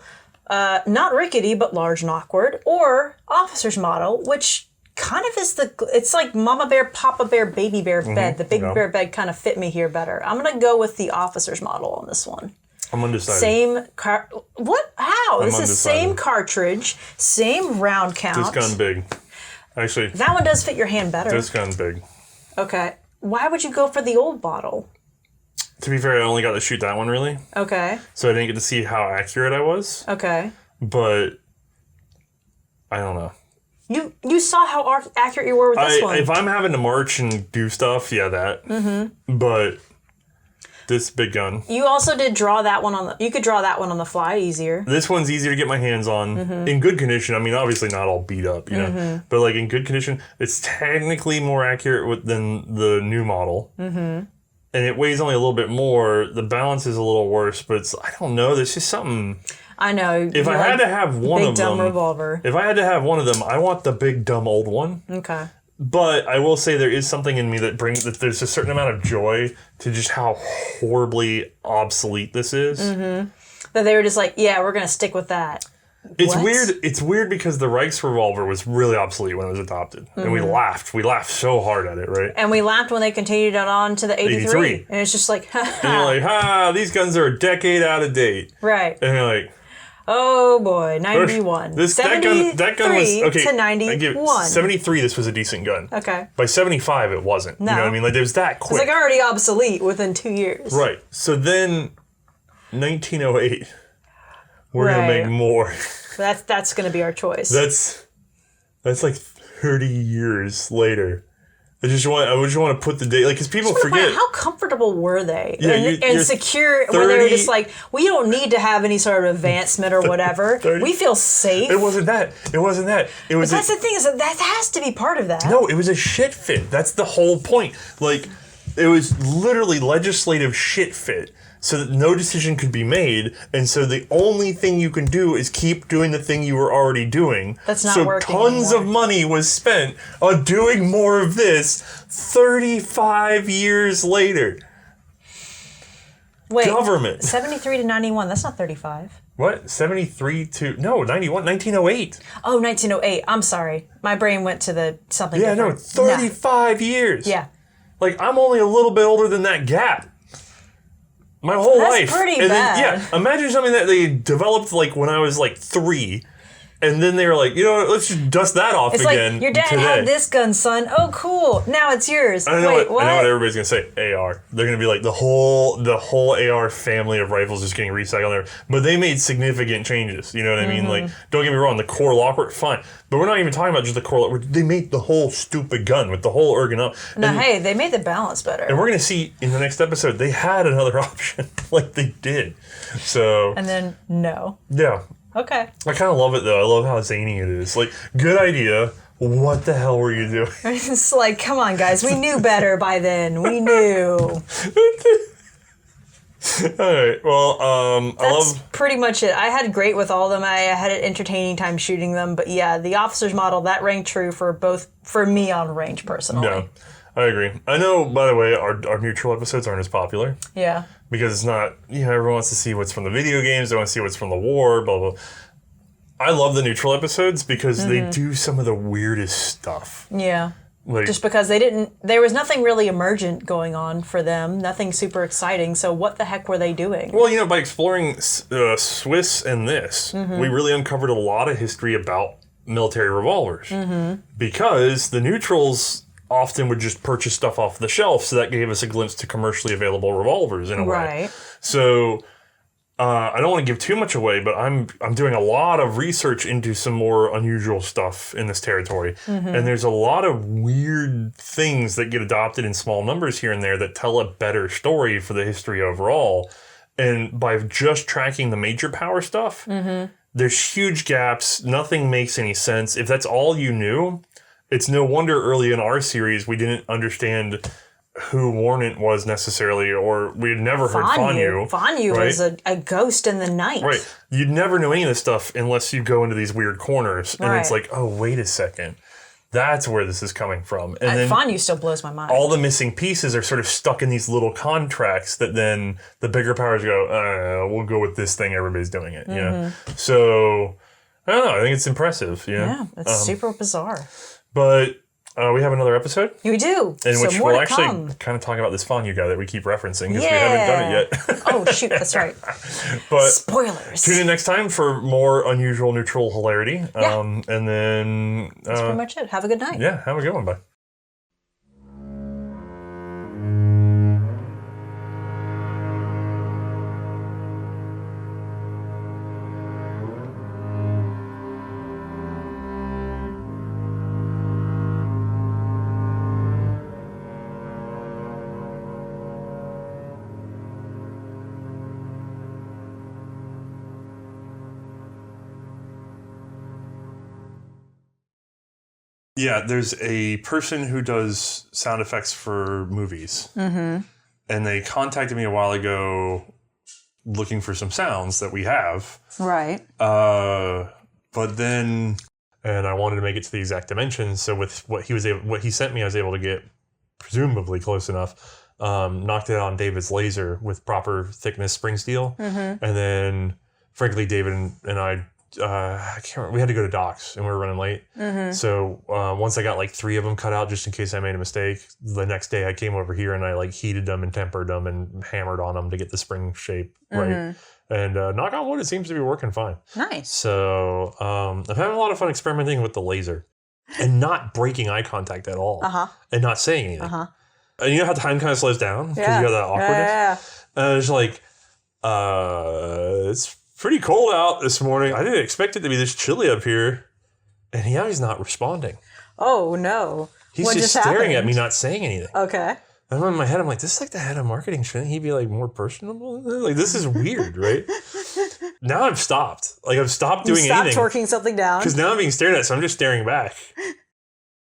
not rickety but large and awkward, or officer's model, which kind of is it's like Mama Bear, Papa Bear, Baby Bear bed. The Baby Bear bed kind of fit me here better. I'm going to go with the officer's model on this one. I'm undecided. Same what? How? This is undecided. same cartridge, same round count. This gun big. Actually, That one does fit your hand better. this gun big. Okay. Why would you go for the old model? To be fair, I only got to shoot that one, really. Okay. So I didn't get to see how accurate I was. Okay. But, I don't know. You saw how accurate you were with this one. If I'm having to march and do stuff, yeah, that. Mm-hmm. But this big gun. You also did draw that one you could draw that one on the fly easier. This one's easier to get my hands on. Mm-hmm. In good condition. I mean, obviously not all beat up, you know. But like in good condition, it's technically more accurate than the new model. Mm-hmm. And it weighs only a little bit more. The balance is a little worse, but I don't know. There's just something. I know. If I had to have one of them, big dumb revolver. If I had to have one of them, I want the big dumb old one. Okay. But I will say there is something in me that there's a certain amount of joy to just how horribly obsolete this is. Mm-hmm. That they were just like, yeah, we're gonna stick with that. It's What? weird. It's weird because the Reichs revolver was really obsolete when it was adopted, and we laughed. We laughed so hard at it, right? And we laughed when they continued it on to the 83. And it's just like, And you're like, these guns are a decade out of date. right. And you're like, Oh boy, 91. that gun was okay. to I give 91. 73. This was a decent gun. Okay. By 75, it wasn't. No. You know what I mean? Like it was that It's quick. like already obsolete within 2 years. Right. So then, 1908, we're gonna Right. make more. That's gonna be our choice. That's like 30 years later. I just want to put the date, like, because people forget. How comfortable were they? Yeah, and you're secure, where they were just like, we don't need to have any sort of advancement or whatever. 30. We feel safe. It wasn't that. It wasn't that. It was. That's the thing, is that has to be part of that. No, it was a shit fit. That's the whole point. Like, it was literally legislative shit fit, so that no decision could be made, and so the only thing you can do is keep doing the thing you were already doing. That's not so working tons anymore. of money was spent on doing more of this 35 years later. Wait, Government. 73 to 91, that's not 35. What? 73 to... No, 91. 1908. Oh, 1908. I'm sorry. My brain went to the something Yeah, no, different. 35 years. Yeah. Like, I'm only a little bit older than that gap. My whole That's life. pretty and bad. Then, yeah, imagine something that they developed like when I was like 3, and then they were like, you know what, let's just dust that off It's again. like, your dad today. had this gun, son. Oh, cool. Now it's yours. I know, Wait, what everybody's gonna say. AR. They're gonna be like the whole AR family of rifles is getting recycled there. But they made significant changes. You know what I mean? Like, don't get me wrong, the core lockwork, fine. But we're not even talking about just the core lockwork. They made the whole stupid gun with the whole ergonomic. No, hey, they made the balance better. And we're gonna see in the next episode they had another option, like they did. So And then, no. yeah. Okay. I kind of love it though. I love how zany it is. Like, good idea. What the hell were you doing? It's like, come on, guys. We knew better by then. We knew. All right. Well, That's pretty much it. I had great with all of them. I had an entertaining time shooting them. But yeah, the officer's model, that rang true for me on range personally. Yeah, I agree. I know, by the way, our neutral episodes aren't as popular. Yeah. Because it's not, everyone wants to see what's from the video games. They want to see what's from the war, blah, blah. I love the neutral episodes because they do some of the weirdest stuff. Yeah. Like, Just because there was nothing really emergent going on for them, nothing super exciting. So what the heck were they doing? well, by exploring Swiss and this, we really uncovered a lot of history about military revolvers. Because the neutrals often would just purchase stuff off the shelf, so that gave us a glimpse to commercially available revolvers in a way. Right. So I don't want to give too much away, but I'm doing a lot of research into some more unusual stuff in this territory. And there's a lot of weird things that get adopted in small numbers here and there that tell a better story for the history overall. And by just tracking the major power stuff, there's huge gaps. Nothing makes any sense. If that's all you knew, it's no wonder early in our series we didn't understand who Warnant was necessarily, or we had never heard Fanyu. Fanyu right? was a ghost in the night. Right. You'd never know any of this stuff unless you go into these weird corners. And it's like, oh, wait a second. That's where this is coming from. And then Fanyu still blows my mind. all the missing pieces are sort of stuck in these little contracts that then the bigger powers go, we'll go with this thing, everybody's doing it. You know? So, I don't know. I think it's impressive. Yeah, it's super bizarre. But we have another episode We do. in so which more we'll to actually come. kind of talk about this Fanyu guy that we keep referencing because we haven't done it yet. Oh, shoot, that's right. But Spoilers. tune in next time for more unusual neutral hilarity. Yeah. And then... That's pretty much it. Have a good night. yeah, have a good one. Bye. Yeah, there's a person who does sound effects for movies. And they contacted me a while ago looking for some sounds that we have. Right. But then, and I wanted to make it to the exact dimensions. So with what he sent me, I was able to get presumably close enough. Knocked it on David's laser with proper thickness spring steel. And then, frankly, David and I can't remember. We had to go to docks and we were running late. So once I got like 3 of them cut out, just in case I made a mistake, the next day I came over here and I like heated them and tempered them and hammered on them to get the spring shape right. And knock on wood, it seems to be working fine. Nice. So I'm having a lot of fun experimenting with the laser and not breaking eye contact at all and not saying anything. And you know how time kind of slows down because you have that awkwardness? And it's like, it's pretty cold out this morning. I didn't expect it to be this chilly up here. And he's not responding. Oh, no. He's What just just staring at happened? me, not saying anything. Okay. And in my head, I'm like, this is like the head of marketing. Shouldn't he be like more personable? Like, this is weird, right? Now I've stopped. Like, I've stopped doing Stop anything. torquing something down. Because now I'm being stared at, so I'm just staring back.